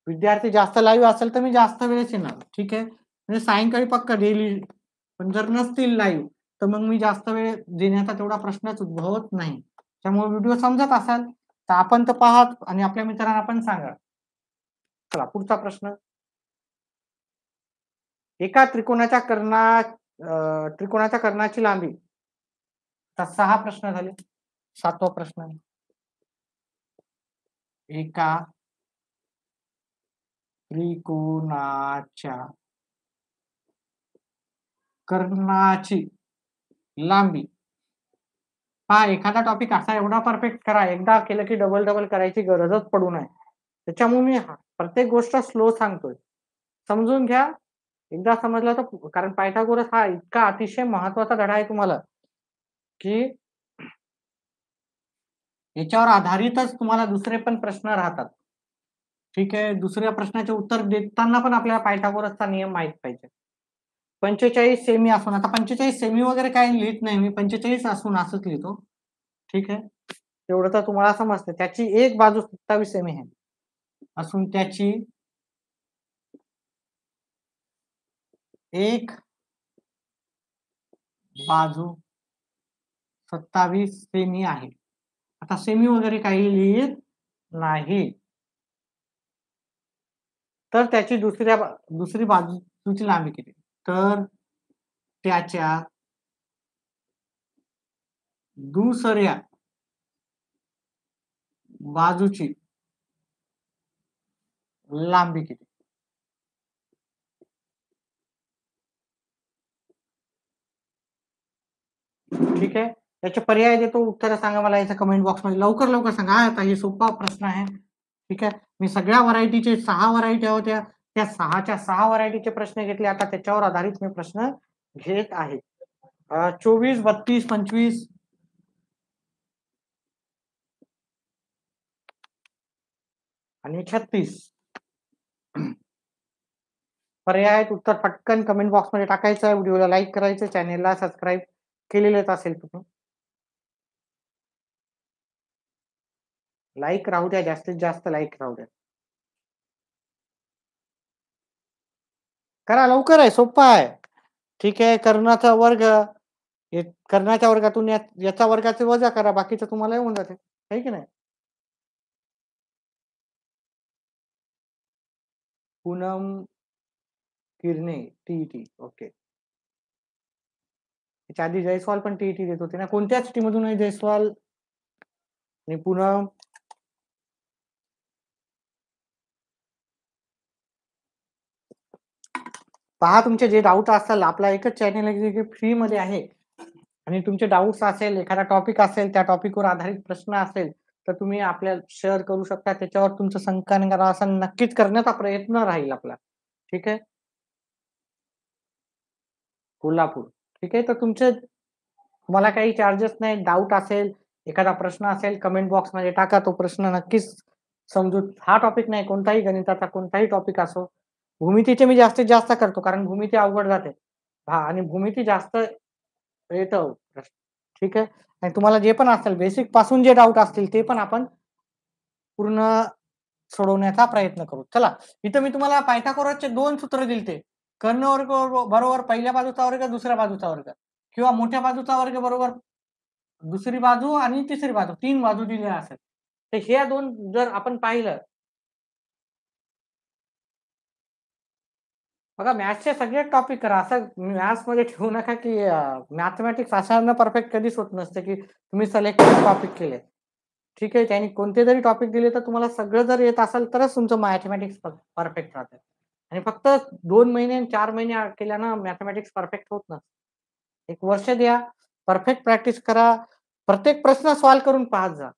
विद्यार्थी जास्त लाईव्ह असेल तर मी जास्त वेळेस येणार. ठीक आहे. म्हणजे सायंकाळी पक्का डेली. पण जर नसतील लाईव्ह तर मग मी जास्त वेळ देण्याचा तेवढा प्रश्नच उद्भवत नाही. त्यामुळे व्हिडिओ समजत असाल तर आपण तर पाहात आणि आपल्या मित्रांना पण सांगा. चला पुढचा प्रश्न. एका त्रिकोणाच्या कर्णाची लांबी. 6 प्रश्न झाले. 7वा प्रश्न. एका त्रिकोणाच्या कर्णाची लांबी. पहा, एखादा टॉपिक असा एवढा परफेक्ट करा, एकदा केलं की डबल डबल करायची गरजच पडू नये. त्याच्यामुळे मी प्रत्येक गोष्ट स्लो सांगतोय. समजून घ्या. एकदा समजलं तर, कारण पायथागोरस हा इतका अतिशय महत्वाचा धडा आहे तुम्हाला, की याच्यावर आधारितच तुम्हाला दुसरे पण प्रश्न राहतात. ठीक आहे. दुसऱ्या प्रश्नाचे उत्तर देताना पण आपल्याला पायथागोरसचा नियम माहित पाहिजे. 45 सेमी असून, आता 45 सेमी वगैरे काही लिहित नाही मी, 45 असून असंच लिहितो. ठीक आहे. तेवढं तर तुम्हाला समजतं. त्याची एक बाजू 27 सेमी आहे असून त्याची एक बाजू 27 सेमी आहे. आता सेमी वगैरे काही लिहित नाही, तर त्याची दुसरी बाजूची लांबी किती? तर त्याच्या दुसऱ्या बाजूची लांबी किती? ठीक आहे. याचे पर्याय देतो, उत्तर सांगा मला याच्या कमेंट बॉक्समध्ये. लवकर लवकर सांगा. आता हे सोपा प्रश्न आहे. ठीक आहे. मी सगळ्या व्हरायटीचे 6 व्हरायटी होत्या, त्या 6च्या 6 व्हरायटीचे प्रश्न घेतले. आता त्याच्यावर आधारित मी प्रश्न घेत आहे. 24, 32, 25 आणि 36 पर्याय आहेत. उत्तर पटकन कमेंट बॉक्समध्ये टाकायचं आहे. व्हिडिओला लाईक करायचं, चॅनेलला सबस्क्राईब केलेलेच असेल तुम्ही. लाईक राहू द्या, जास्तीत जास्त लाईक राहू द्या. करा, लवकर आहे, सोपा आहे. ठीक आहे. कर्णाचा वर्ग, कर्णाच्या वर्गातून याचा वर्गाचे वजा करा, बाकीचं तुम्हाला येऊन जाते, आहे की नाही? पूनम किरणे, टीईटी. ओके. त्याच्या आधी जयस्वाल पण टीईटी देत होते ना. कोणत्या सिटी मधून आहे जयस्वाल आणि पूनम? पहा, तुमचे जे डाऊट असतील, आपला एकच चॅनल आहे जे फ्री मध्ये आहे, आणि तुमचे डाऊट्स असेल, एखादा टॉपिक असेल, त्या टॉपिकवर आधारित प्रश्न असेल, तर तुम्ही आपल्याला शेअर करू शकता. त्याच्यावर तुमचं शंका निरासन नक्कीच करण्याचा प्रयत्न राहील आपला. ठीक आहे. कोल्हापूर. ठीक आहे. तर तुम्हाला काही चार्जेस नाही. डाऊट असेल, एखादा प्रश्न असेल, कमेंट बॉक्समध्ये टाका. तो प्रश्न नक्कीच समजू. हा टॉपिक नाही, कोणताही गणिताचा कोणताही टॉपिक असो. भूमितीचे मी जास्तीत जास्त करतो, कारण भूमिती अवघड जाते. आणि भूमिती जास्त येतं. ठीक आहे. आणि तुम्हाला जे पण असेल, बेसिक पासून जे डाऊट असतील, ते पण आपण पूर्ण सोडवण्याचा प्रयत्न करू. चला, इथं मी तुम्हाला पायथागोरसचे 2 सूत्र दिलते. कर्ण वर्ग बरोबर पहिल्या बाजूचा वर्ग, दुसऱ्या बाजूचा वर्ग, किंवा मोठ्या बाजूचा वर्ग बरोबर दुसरी बाजू आणि तिसरी बाजू, 3 बाजू दिल्या असेल. तर ह्या 2 जर आपण पाहिलं, बघा, मॅथ्सचे सगळे टॉपिक करा. असं मॅथ्समध्ये ठेवू नका की मॅथमॅटिक्स अशानं परफेक्ट कधीच होत नसते की तुम्ही सिलेक्टेड टॉपिक केले. ठीक आहे. त्यांनी कोणते जरी टॉपिक दिले, तर तुम्हाला सगळं जर येत असेल, तरच तुमचं मॅथमॅटिक्स परफेक्ट राहते. आणि फक्त 2 महिने आणि 4 महिने केल्यानं मॅथमॅटिक्स परफेक्ट होत नसतं. 1 वर्ष द्या, परफेक्ट प्रॅक्टिस करा. प्रत्येक प्रश्न सॉल्व्ह करून पाहत जा.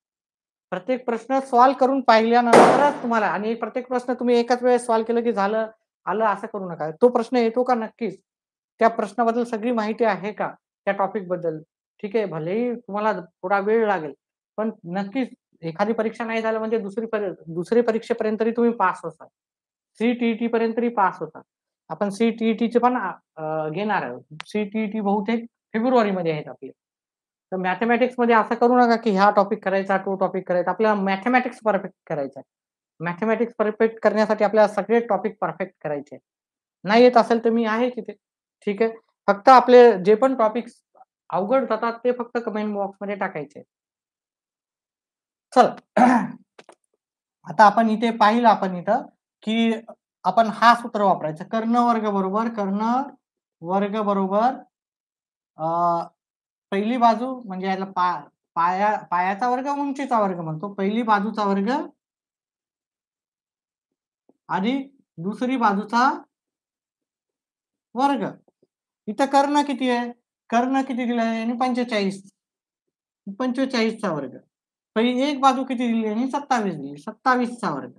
प्रत्येक प्रश्न सॉल्व्ह करून पाहिल्यानंतरच तुम्हाला, आणि प्रत्येक प्रश्न तुम्ही एकाच वेळेस सॉल्व्ह केलं की झालं, आलं असं करू नका. तो प्रश्न येतो का नक्कीच. त्या प्रश्नाबद्दल सगळी माहिती आहे का त्या टॉपिक बद्दल. ठीक आहे. भलेही तुम्हाला थोडा वेळ लागेल, पण नक्कीच एखादी परीक्षा नाही झालं म्हणजे दुसरी परीक्षेपर्यंत तरी तुम्ही पास होता. सीटीईटी पर्यंत तरी पास होता. आपण सीटीईटीचे पण घेणार आहोत. सीटीईटी बहुतेक फेब्रुवारीमध्ये आहेत आपले. तर मॅथेमॅटिक्समध्ये असं करू नका की हा टॉपिक करायचा, तो टॉपिक करायचा. आपल्याला मॅथेमॅटिक्स परफेक्ट करायचा आहे. मॅथेमॅटिक्स परफेक्ट करण्यासाठी आपल्याला सगळे टॉपिक परफेक्ट करायचे. नाही येत असेल तर मी आहे तिथे. ठीक आहे. फक्त आपले जे पण टॉपिक्स अवघड जातात, ते फक्त कमेंट बॉक्समध्ये टाकायचे. चला. आता आपण इथे पाहिलं, आपण इथं की आपण हा सूत्र वापरायचं. कर्ण वर्ग बरोबर पहिली बाजू म्हणजे याला पायाचा वर्ग, उंचीचा वर्ग म्हणतो. पहिली बाजूचा वर्ग आणि दुसरी बाजूचा वर्ग. इथं कर्ण किती आहे? कर्ण किती दिला आहे यांनी? 45. 45 चा वर्ग. पहिली एक बाजू किती दिली यांनी? 27 दिली. 27 चा वर्ग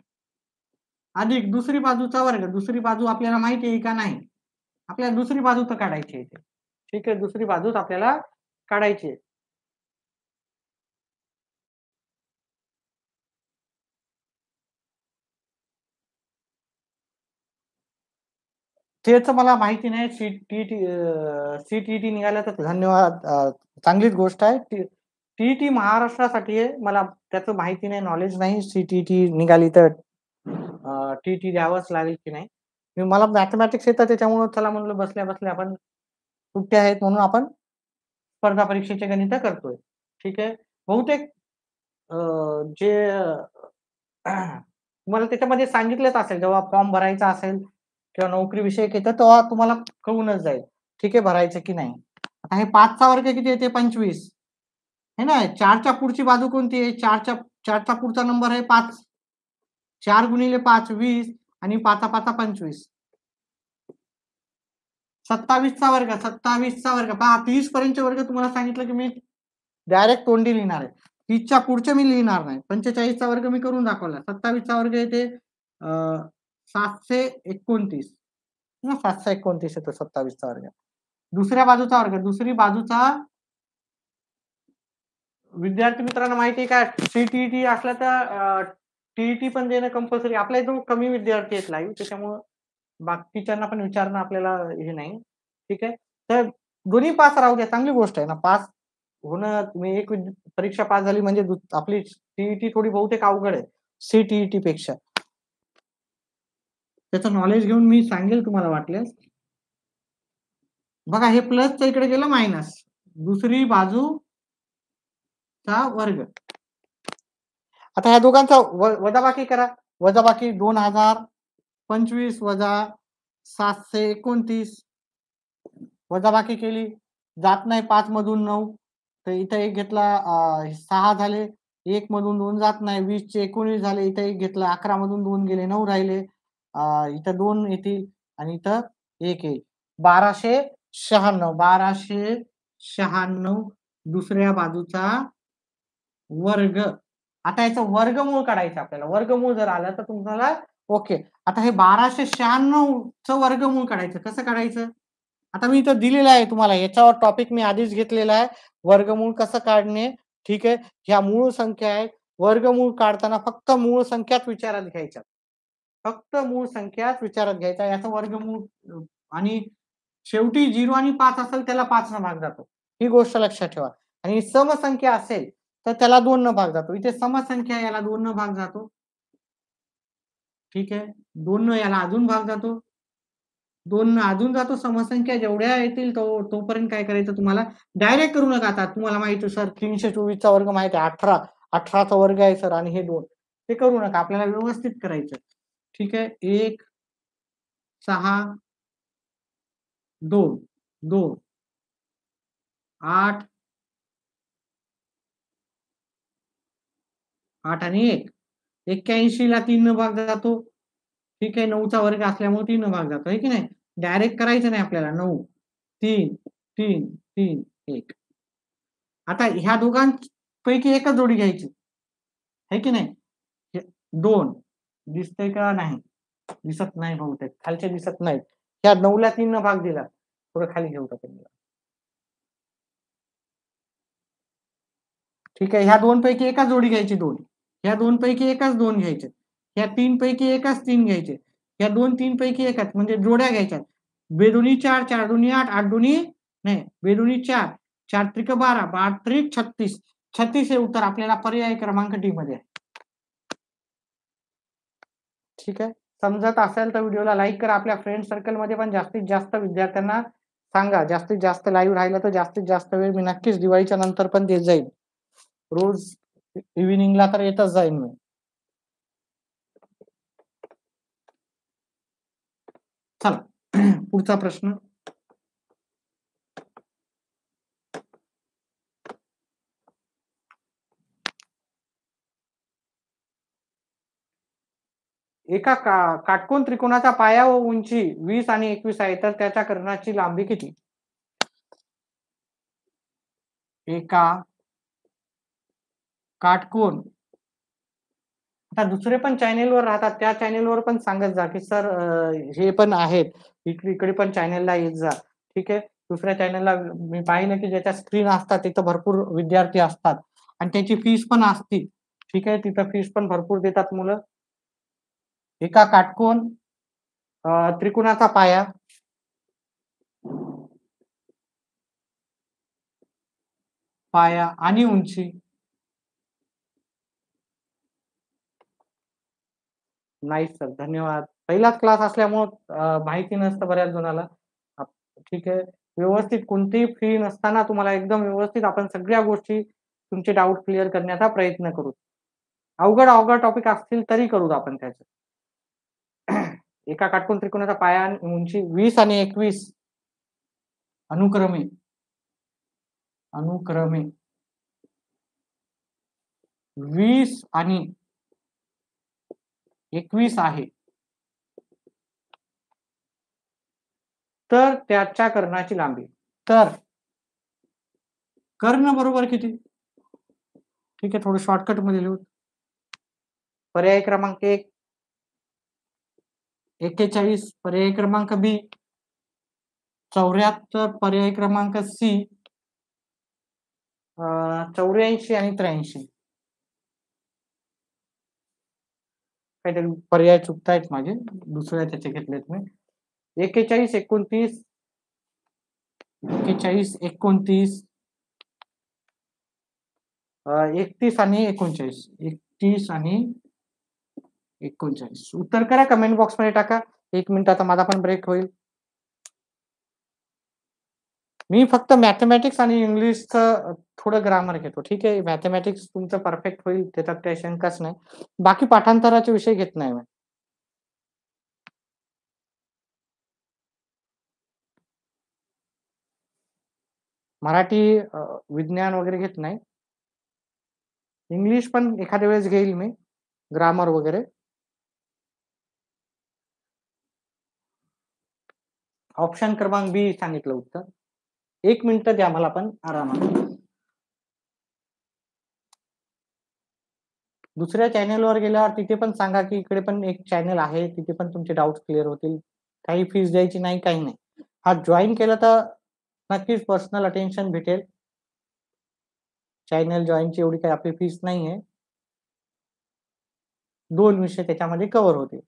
अधिक दुसरी बाजूचा वर्ग. दुसरी बाजू आपल्याला माहिती आहे का नाही? आपल्याला दुसरी बाजू तर काढायची आहे. ठीक आहे, दुसरी बाजूच आपल्याला काढायची आहे. तेच मला माहिती नाही. सीटीईटी निघाला तर धन्यवाद. चांगलीच गोष्ट आहे. टीईटी महाराष्ट्रासाठी आहे. मला त्याचं माहिती नाही, नॉलेज नाही. सीटीईटी निघाली तर टीईटी द्यावंच लागेल की नाही. मला मॅथमॅटिक्स येतं, त्याच्यामुळे चला म्हणलं बसल्या बसल्या आपण सुट्ट्या आहेत म्हणून आपण स्पर्धा परीक्षेचे गणित करतोय. ठीक आहे. बहुतेक जे तुम्हाला त्याच्यामध्ये सांगितलंच असेल, जेव्हा फॉर्म भरायचा असेल किंवा नोकरी विषयक येतं तेव्हा तुम्हाला कळूनच जाईल. ठीक आहे, भरायचं की नाही. आता हे 5चा वर्ग किती येते? 25 है ना. 4च्या पुढची बाजू कोणती आहे? 4चा पुढचा नंबर आहे 5. 4 गुणिले 5 20 आणि 5 5 25. 27चा वर्ग. 27चा वर्ग पहा, 30 पर्यंतचे वर्ग तुम्हाला सांगितलं की मी डायरेक्ट तोंडी लिहिणार आहे. 30च्या पुढचे मी लिहिणार नाही. 45चा वर्ग मी करून दाखवला. 27चा वर्ग येते 729. 729 येतो 27चा वर्ग. दुसऱ्या बाजूचा वर्ग. दुसरी बाजूचा विद्यार्थी मित्रांनो माहिती आहे का? सीटीईटी असला तर टीईटी पण देणं कंपल्सरी. आपल्या इथून कमी विद्यार्थी आहेत लाईव्ह, त्याच्यामुळं बाकीच्यांना पण विचारणं आपल्याला हे नाही. ठीक आहे. तर दोन्ही पास राहू द्या, चांगली गोष्ट आहे ना. पास होणं, तुम्ही एक परीक्षा पास झाली म्हणजे आपली टीईटी थोडी बहुतेक अवघड आहे सीटीईटी पेक्षा. त्याचं नॉलेज घेऊन मी सांगेल तुम्हाला वाटल्यास. बघा, हे प्लसच्या इकडे गेलं मायनस. दुसरी बाजूचा वर्ग. आता ह्या दोघांचा वजाबाकी करा. वजाबाकी 2025 वजा 729. वजाबाकी केली, जात नाही 5 मधून 9, तर इथं एक घेतला, 6 झाले. 1 मधून 2 जात नाही. 20 चे 19 झाले. इथं एक घेतला, 11 मधून 2 गेले, 9 राहिले. इथं 2 येतील आणि इथं 1 येईल. 1296. 1296 दुसऱ्या बाजूचा वर्ग. आता याचं वर्गमूळ काढायचं आपल्याला. वर्गमूळ जर आलं तर तुम्हाला ओके. आता हे 1296चं वर्गमूळ काढायचं. कसं काढायचं? आता मी इथं दिलेलं आहे तुम्हाला. याच्यावर टॉपिक मी आधीच घेतलेला आहे. वर्गमूळ कसं काढणे. ठीक आहे. ह्या मूळ संख्या आहेत. वर्गमूळ काढताना फक्त मूळ संख्याच विचारात घ्यायच्या. फक्त मूळ संख्याच विचारात घ्यायच्या. याचं वर्गमूळ आणि शेवटी 0 आणि 5 असेल त्याला 5 न भाग जातो. ही गोष्ट लक्षात ठेवा. आणि समसंख्या असेल तर त्याला 2 न भाग जातो. इथे समसंख्या याला 2 न भाग जातो. ठीक आहे. 2 न याला अजून भाग जातो. 2 न अजून जातो. समसंख्या जेवढ्या येतील तोपर्यंत काय करायचं तुम्हाला? डायरेक्ट करू नका. आता तुम्हाला माहिती आहे सर 324चा वर्ग माहिती आहे. 18चा वर्ग आहे सर आणि हे 2. ते करू नका. आपल्याला व्यवस्थित करायचं. ठीक आहे. 1 6 2 2 8 8 आणि 1. 81 ला 3 न भाग जातो. ठीक आहे. 9चा वर्ग असल्यामुळे 3 न भाग जातो. आहे की नाही? डायरेक्ट करायचं नाही आपल्याला. 9 3 3 3 1. आता ह्या दोघांपैकी एकच जोडी घ्यायची. आहे की नाही? 2 दिसतंय का? नाही दिसत नाही बहुतेक. खालचे दिसत नाहीत. ह्या 9ला 3 न भाग दिला. थोडं खाली घेऊ टाकेल. ठीक आहे. ह्या 2 पैकी एकच जोडी घ्यायची 2. ह्या 2 पैकी एकच 2 घ्यायचे. ह्या 3 पैकी एकच 3 घ्यायचे. ह्या 2 3 पैकी एकच म्हणजे जोड्या घ्यायच्या. बेदोनी 4 4 दोन्ही 8 8 दोन्ही नाही, बेदोनी 4 4 त्रिक 12 12 त्रिक 36. 36 हे उत्तर आपल्याला पर्याय क्रमांक डी मध्ये आहे. ठीक आहे. समजत असेल तर व्हिडिओला लाईक करा. आपल्या फ्रेंड सर्कल मध्ये पण जास्तीत जास्त विद्यार्थ्यांना सांगा. जास्तीत जास्त लाईव्ह राहिलं तर जास्तीत जास्त वेळ मी नक्कीच दिवाळीच्या नंतर पण देत जाईल. रोज इव्हिनिंगला तर येतच जाईन मी. चला पुढचा प्रश्न. एका काटकोन त्रिकोणाचा पाया व उंची 20 आणि 21 आहे, तर त्याच्या कर्णाची लांबी किती? एका काटकोन, आता दुसरे पण चॅनेलवर राहतात, त्या चॅनेलवर पण सांगत जा, की सर हे पण आहेत, इकडे पण चॅनेलला येत जा. ठीक आहे. दुसऱ्या चॅनेलला मी पाहिलं, की ज्याच्या स्क्रीन असतात तिथं भरपूर विद्यार्थी असतात आणि त्याची फीस पण असते. ठीक आहे. तिथं फीस पण भरपूर देतात मुलं. एका काटकोन त्रिकोणाचा पाया आणि उंची. नाही सर, धन्यवाद. पहिलाच क्लास असल्यामुळं माहिती नसतं बऱ्याच जणाला. ठीक आहे. व्यवस्थित कोणतीही फी नसताना तुम्हाला एकदम व्यवस्थित आपण सगळ्या गोष्टी तुमचे डाउट क्लिअर करण्याचा प्रयत्न करू. अवघड टॉपिक असतील तरी करू आपण त्याचं. एका काटकोन त्रिकोणाचा पाया आणि उंची 20 आणि 21 अनुक्रमे 20 आणि 21 आहे. तर त्याच्या कर्णाची लांबी. तर कर्ण बरोबर किती? ठीक आहे, थोडं शॉर्टकट मध्ये लिहू. पर्याय क्रमांक 1 41, पर्याय क्रमांक बी 74, पर्याय क्रमांक सी 84 आणि 83. काहीतरी पर्याय चुकतायत माझे, दुसऱ्या त्याचे घेतलेत मी. 41, 29, 41, 29, 31 आणि 39. 31 आणि 39. उत्तर करा, कमेंट बॉक्स मध्ये टाका. 1 मिनिटाचा माझा पण ब्रेक होईल. मी फक्त मॅथमॅटिक्स आणि इंग्लिशचं थोडं ग्रामर घेतो. ठीक आहे. मॅथमॅटिक्स तुमचं परफेक्ट होईल, त्याच्यात काही शंकाच नाही. बाकी पाठांतराचे विषय घेत नाही मी. मराठी, विज्ञान वगैरे घेत नाही. इंग्लिश पण एखाद्या वेळेस घेईल मी, ग्रामर वगैरे. ऑप्शन क्रमांक बी सांगितलं उत्तर. 1 मिनिट द्या मला पण आरामात. दुसऱ्या चॅनेलवर गेल्यावर तिथे पण सांगा, की इकडे पण एक चॅनल आहे, तिथे पण तुमचे डाउट क्लिअर होतील. काही फीस द्यायची नाही, काही नाही. हा जॉईन केलं तर नक्कीच पर्सनल अटेन्शन भेटेल. चॅनल जॉईनची एवढी काही आपली फीस नाहीये. 2 विषय त्याच्यामध्ये कव्हर होतील.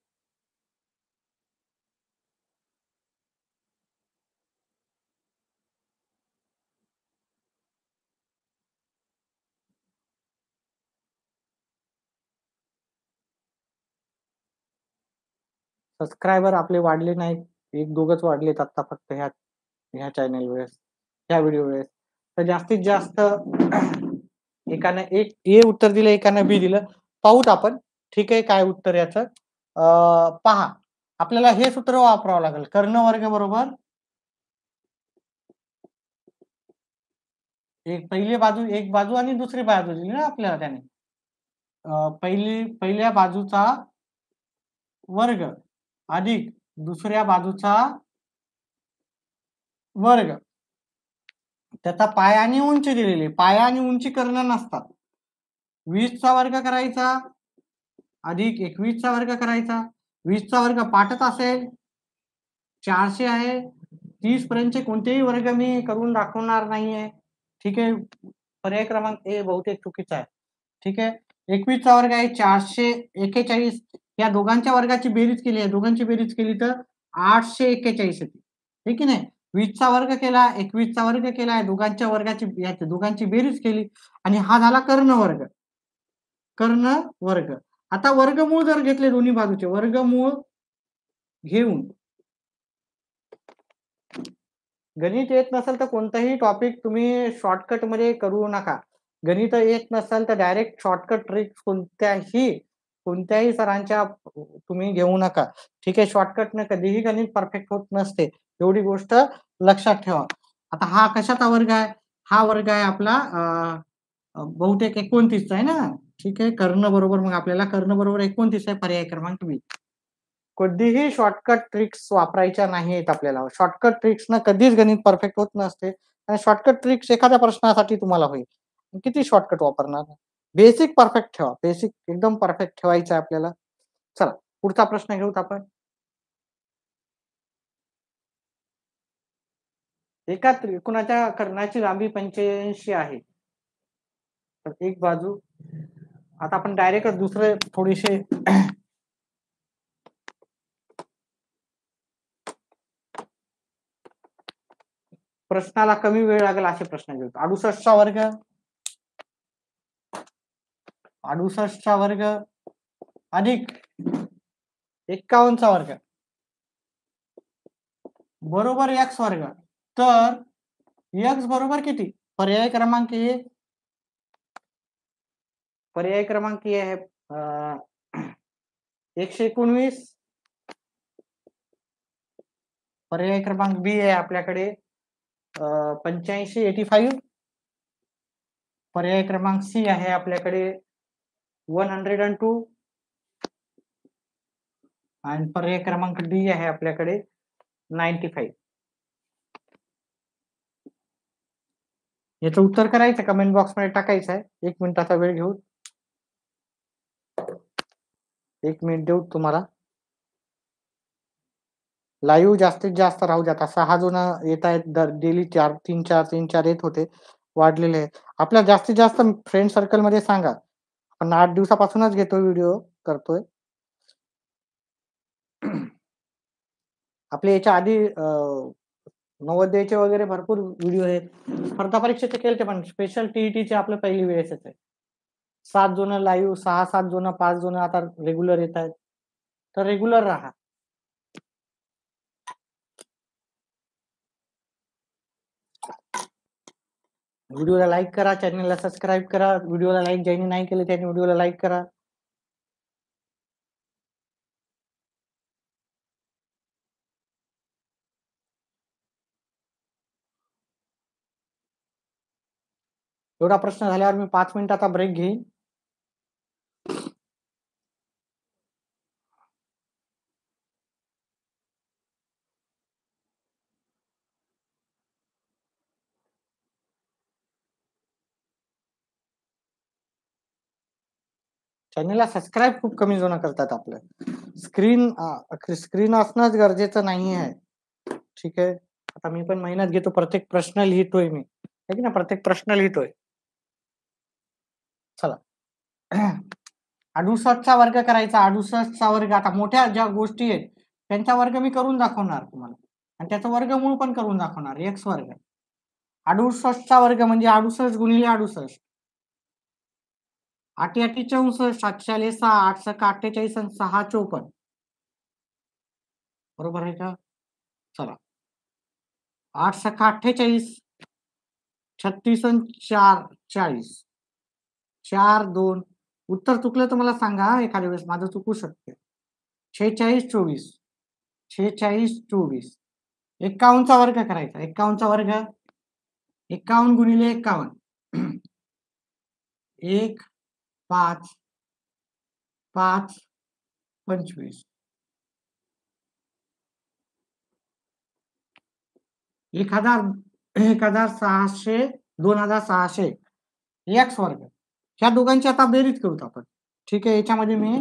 सबस्क्रायबर आपले वाढले नाहीत, 1-2च वाढलेत आता फक्त ह्या चॅनल वेळेस, ह्या व्हिडिओ वेळेस. तर जास्तीत जास्त एकानं एक ए उत्तर दिलं, एकानं बी दिलं. पाहूत आपण. ठीक आहे, काय उत्तर याचं. पहा, आपल्याला हे सूत्र वापरावं लागेल. कर्ण वर्ग बरोबर एक बाजू आणि दुसरी बाजू दिली ना आपल्याला त्याने. पहिल्या बाजूचा वर्ग अधिक दुसऱ्या बाजूचा वर्ग, त्याचा पाया आणि उंची दिलेली. पाया आणि उंची कर्ण नसतात. 20 चा वर्ग करायचा अधिक 21 चा वर्ग करायचा. 20 चा वर्ग पाठच असेल, 400 आहे. 30 पर्यंतचे कोणतेही वर्ग मी करून दाखवणार नाहीये. ठीक आहे. पर्याय क्रमांक ए बहुतेक चुकीचा आहे. ठीक आहे. 21 चा वर्ग आहे 441. या दोघांच्या वर्गाची बेरीज केली आहे, दोघांची बेरीज केली तर 841 येते. ठीक आहे नाही. 20 चा वर्ग केला, 21 चा वर्ग केला, दोघांच्या दोघांची बेरीज केली आणि हा झाला कर्ण वर्ग. कर्ण वर्ग. आता वर्गमूळ जर घेतले दोन्ही बाजूचे, वर्गमूळ घेऊन गणित येत नसेल तर कोणताही टॉपिक तुम्ही शॉर्टकट मध्ये करू नका. गणित येत नसेल तर डायरेक्ट शॉर्टकट ट्रिक कोणत्याही सरांच्या तुम्ही घेऊ नका. ठीक आहे. शॉर्टकटने कधीही गणित परफेक्ट होत नसते, एवढी गोष्ट लक्षात ठेवा. आता हा कशाचा वर्ग आहे? हा वर्ग आहे आपला बहुतेक 29 आहे ना. ठीक आहे. कर्ण बरोबर, मग आपल्याला कर्ण बरोबर 29 आहे, पर्याय क्रमांक बी. कधीही शॉर्टकट ट्रिक्स वापरायच्या नाहीत आपल्याला. शॉर्टकट ट्रिक्सनं कधीच गणित परफेक्ट होत नसते आणि शॉर्टकट ट्रिक्स एखाद्या प्रश्नासाठी तुम्हाला होईल. किती शॉर्टकट वापरणार? बेसिक परफेक्ट ठेवा. बेसिक एकदम परफेक्ट ठेवायचं आहे आपल्याला. चला पुढचा प्रश्न घेऊत आपण. एका त्रिकोणाच्या कर्णाची लांबी 85 आहे. तर एक बाजू आता आपण डायरेक्ट दुसरे थोडेसे प्रश्नाला कमी वेळ लागेल असे प्रश्न घेऊ. 68 चा वर्ग 68 चा वर्ग अधिक 51 चा वर्ग बरोबर x वर्ग. तर x बरोबर किती? पर्याय क्रमांक ए आहे 119. पर्याय क्रमांक बी आहे आपल्याकडे 85 85. पर्याय क्रमांक सी आहे आपल्याकडे 102 आणि पर्याय क्रमांक डी आहे आपल्याकडे 95. याचं उत्तर करायचं कमेंट बॉक्स मध्ये टाकायचं आहे. 1 मिनिटाचा वेळ घेऊ. 1 मिनिट देऊ तुम्हाला. लाईव्ह जास्तीत जास्त राहू द्या. 6 जण येत आहेत डेली 3-4 येत होते. वाढलेले आहे. आपल्या जास्तीत जास्त फ्रेंड सर्कल मध्ये सांगा. आपण 8 दिवसापासूनच घेतोय व्हिडिओ करतोय. आपले याच्या आधी नवोदयचे वगैरे भरपूर व्हिडिओ आहेत. स्पर्धा परीक्षेचे केले पण स्पेशल टीईटीचे आपलं पहिली वेळेसच आहे. 7 जण लाईव्ह 6-7 जण 5 जण आता रेग्युलर येत आहेत. तर रेग्युलर राहा. व्हिडिओला लाईक करा, चॅनलला सबस्क्राईब करा. व्हिडिओला लाईक ज्यांनी नाही केले त्यांनी व्हिडिओला लाईक करा. एवढा प्रश्न झाल्यावर मी 5 मिनिटाचा ब्रेक घेईन. चॅनलला सबस्क्राईब खूप कमी जण करतात आपलं. स्क्रीन असणंच गरजेचं नाही आहे. ठीक आहे. आता मी पण मेहनत घेतो. प्रत्येक प्रश्न लिहितोय मी. है की ना? प्रत्येक प्रश्न लिहितोय. चला 68 चा वर्ग करायचा. 68 चा वर्ग आता मोठ्या ज्या गोष्टी आहेत त्यांचा वर्ग मी करून दाखवणार तुम्हाला आणि त्याचं वर्गमूळ पण करून दाखवणार. x वर्ग 68 चा वर्ग म्हणजे 68 गुणिले 68 8 8 64 7 6 8 6 48 आणि 6 54 बरोबर आहे का? चला 8 6 48 36 आणि 4 40 4 2 उत्तर चुकलं तर मला सांगा. एखाद्या वेळेस माझं चुकू शकते. 46 24 46 24 51 चा वर्ग करायचा. 51 चा वर्ग 51 गुणिले 51 1 5 5 25 1600 2600 x वर्ग. ह्या दोघांची आता बेरीज करूत आपण. ठीक आहे. याच्यामध्ये मी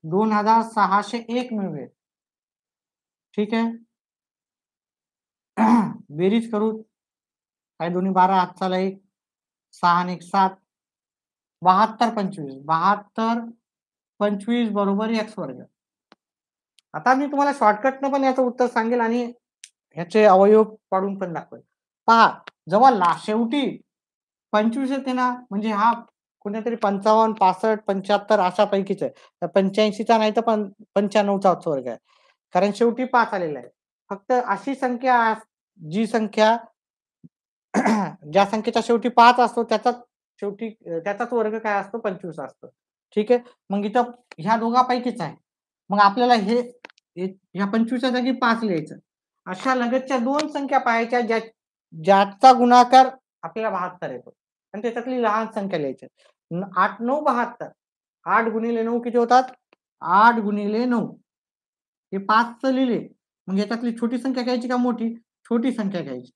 2601 मिळवेल. ठीक आहे. बेरीज करू. काय दोन्ही 12 हातचाला 1 6 आणि 1 7 72 25 72 25 बरोबर x वर्ग. आता मी तुम्हाला शॉर्टकटनं पण याचं उत्तर सांगेल आणि ह्याचे अवयव पाडून पण दाखवेल. पहा जेव्हा शेवटी 25 येते ना म्हणजे हा कुठेतरी 55 65 75 अशा पैकीच आहे. 85 चा नाही तर 95 चा वर्ग आहे. कारण शेवटी 5 आलेला आहे. फक्त अशी संख्या जी संख्या ज्या संख्येच्या शेवटी 5 असतो त्याचाच वर्ग काय असतो 25 असतो. ठीक आहे. मग इथं ह्या दोघांपैकीच आहे. मग आपल्याला ह्या 25 च्या जागी 5 लिहायचं. अशा लगतच्या 2 संख्या पाहायच्या ज्याचा गुणाकार आपल्याला 72 येतो आणि त्याच्यातली लहान संख्या लिहायची. 8 9 72 8 गुणिले 9 किती होतात? 8 गुणिले 9 हे 5 लिहिले, मग याच्यातली छोटी संख्या घ्यायची का मोठी? छोटी संख्या घ्यायची.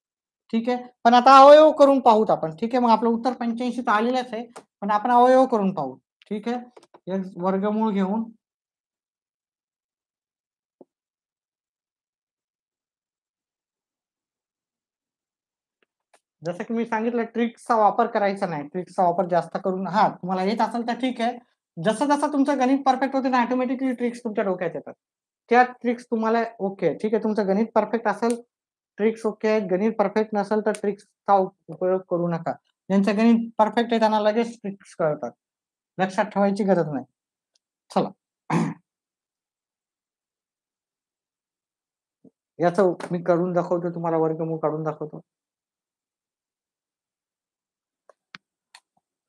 ठीक आहे. पण आता अवयव करून पाहूत आपण. ठीक आहे. मग आपलं उत्तर 85 तर आलेलंच आहे. पण आपण अवयव करून पाहू. ठीक आहे. एक वर्गमूळ घेऊन जसं की मी सांगितलं ट्रिक्सचा वापर करायचा नाही. ट्रिक्सचा वापर जास्त करून तुम्हाला येत असेल तर ठीक आहे. जसं-जसं तुमचं गणित परफेक्ट होते ना ऑटोमॅटिकली ट्रिक्स तुमच्या डोक्यात येतात. त्या ट्रिक्स तुम्हाला ओके. ठीक आहे. तुमचं गणित परफेक्ट असेल, ट्रिक्स ओके आहेत. गणित परफेक्ट नसेल तर ट्रिक्सचा उपयोग करू नका. ज्यांचं गणित परफेक्ट आहे त्यांना लगेच ट्रिक्स कळतात. लक्षात ठेवायची गरज नाही. चला. याचं मी करून दाखवतो तुम्हाला वर्गमूळ काढून दाखवतो.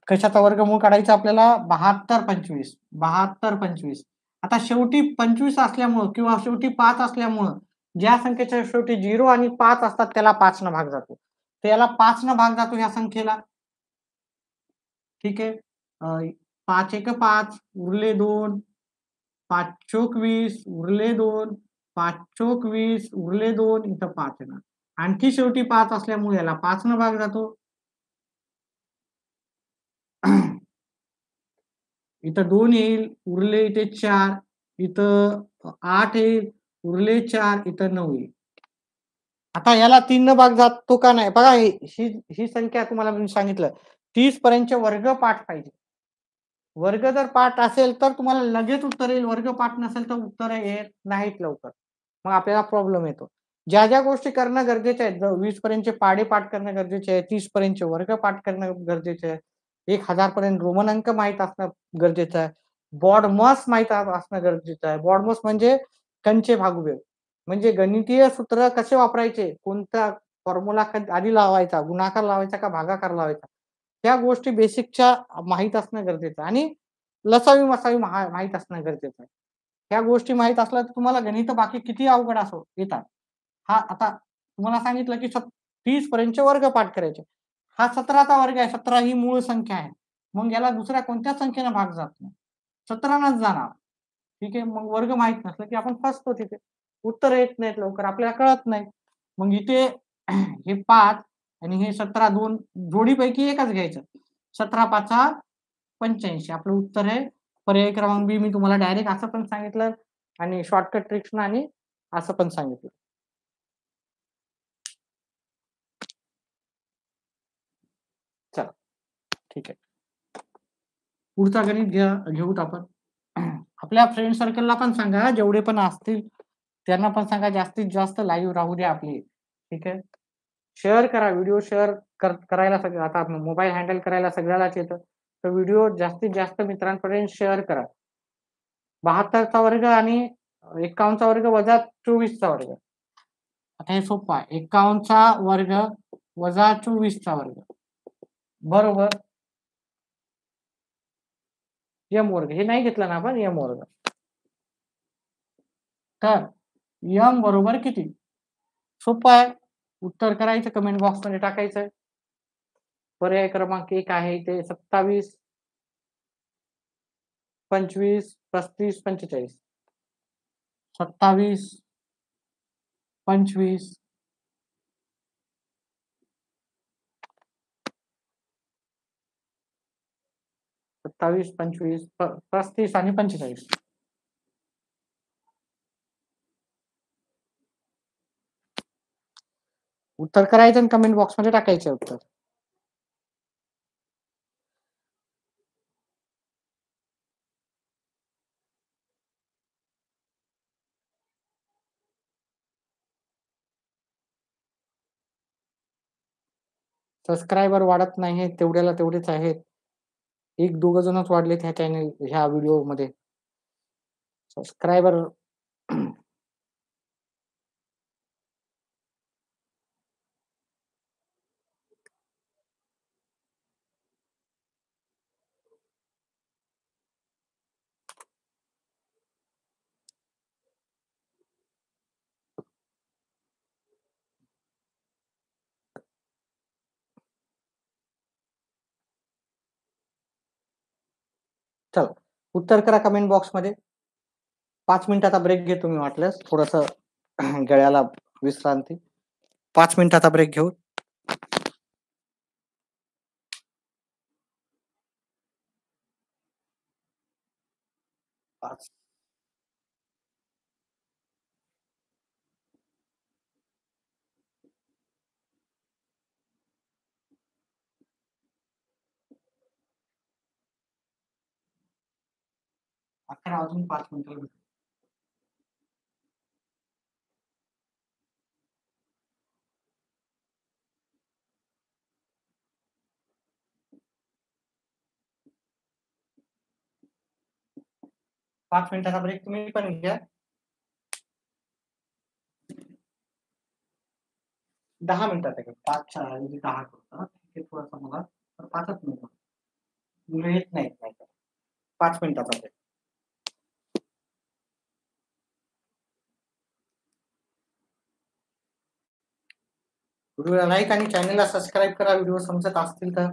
कशाचा वर्गमूळ काढायचा आपल्याला 72 25 आता शेवटी 25 असल्यामुळं किंवा शेवटी 5 असल्यामुळं ज्या संख्येच्या शेवटी 0 आणि 5 असतात त्याला 5 न भाग जातो. तर याला 5 न भाग जातो ह्या संख्येला. ठीक आहे. 5 एक 5 उरले 2 5 चोक 20 उरले 2 5 चोक 20 उरले 2 इथं 5 येणार. आणखी शेवटी 5 असल्यामुळे याला 5 न भाग जातो. इथं 2 येईल, उरले इथे 4, इथं 8 येईल, उरले 4, इथं 9 येईल. आता याला 3 न भाग जातो का नाही? बघा ही ही संख्या तुम्हाला मी सांगितलं 30 पर्यंतचे वर्गपाठ पाहिजे. वर्ग जर पाठ असेल तर तुम्हाला लगेच उत्तर येईल. वर्गपाठ नसेल तर उत्तर येत नाहीत लवकर. मग आपल्याला प्रॉब्लेम येतो. ज्या गोष्टी करणं गरजेचे आहेत, 20 पर्यंतचे पाढे पाठ करणं गरजेचे आहे, 30 पर्यंतचे वर्ग पाठ करणं गरजेचे आहे. 1000 पर्यंत रोमन अंक माहीत असणं गरजेचं आहे. BODMAS माहीत असणं गरजेचं आहे. BODMAS म्हणजे कंचे भागुवेळ. म्हणजे गणितीय सूत्र कसे वापरायचे, कोणता फॉर्म्युला आधी लावायचा, गुणाकार लावायचा का भागाकार लावायचा. त्या गोष्टी बेसिकच्या माहीत असणं गरजेचं आहे आणि लसावी-मसावी माहीत असणं गरजेचं आहे. ह्या गोष्टी माहीत असल्या तर तुम्हाला गणित बाकी किती अवघड असो येतात. आता तुम्हाला सांगितलं की 30 पर्यंतचे वर्ग पाठ करायचे. हा 17चा वर्ग आहे. 17 ही मूळ संख्या आहे. मग याला दुसऱ्या कोणत्याच संख्येनं भाग जात नाही. 17नच जाणार. ठीक आहे. मग वर्ग माहीत नसलं की आपण फसतो तिथे. उत्तर येत नाहीत लवकर. आपल्याला कळत नाही. मग इथे हे 5 आणि हे 17 2 जोडीपैकी एकच घ्यायचं. 17 पाचा 85 आपलं उत्तर आहे. पर्याय क्रमांक बी मी तुम्हाला डायरेक्ट असं पण सांगितलं आणि शॉर्टकट ट्रिक्सनं आणि असं पण सांगितलं. चला ठीक आहे. पुढचा गणित घेऊत आपण. आपल्या फ्रेंड सर्कलला पण सांगा जेवढे पण असतील त्यांना पण सांगा जास्तीत जास्त लाईव्ह राहू द्या आपली. ठीक आहे. शेअर करा व्हिडिओ शेअर करायला सगळं आता मोबाईल हँडल करायला सगळ्यालाच येतं. तर व्हिडिओ जास्तीत जास्त मित्रांपर्यंत शेअर करा. 72चा वर्ग आणि 51चा वर्ग वजा 24चा वर्ग. आता हे सोपं आहे. 51चा वर्ग वजा 24चा वर्ग बरोबर यम वर्ग. हे नाही घेतलं ना आपण यम वर्ग. तर यम बरोबर किती? सोपं आहे. उत्तर करायचं कमेंट बॉक्समध्ये टाकायचं. पर्याय क्रमांक 1 आहे ते 27 25 35 45 27 25 27 25 35 आणि 45 उत्तर करायचं आणि कमेंट बॉक्समध्ये टाकायचं उत्तर. सबस्क्रायबर वाढत नाही तेवढ्याला तेवढेच आहेत. एक दोघ जणच वाढलेत ह्या चॅनल ह्या व्हिडिओमध्ये. सबस्क्रायबर चला उत्तर करा कमेंट बॉक्समध्ये. 5 मिनिटाचा ब्रेक घेतो मी वाटल्यास थोडस गळ्याला विश्रांती. 5 मिनिटाचा ब्रेक घेऊ. पाच. अकरा अजून 5 मिनिटं. 5 मिनिटाचा ब्रेक तुम्ही पण घ्या. 10 मिनिटाचा घ्या. 5च्या ऐवजी 10 करतो हां. ठीक आहे थोडासा मला तर 5च मिनिटं. मुलं येत नाहीत नाहीतर. 5 मिनिटाचा ब्रेक. व्हिडिओला लाईक आणि चॅनलला सबस्क्राईब करा व्हिडिओ समजत असतील तर.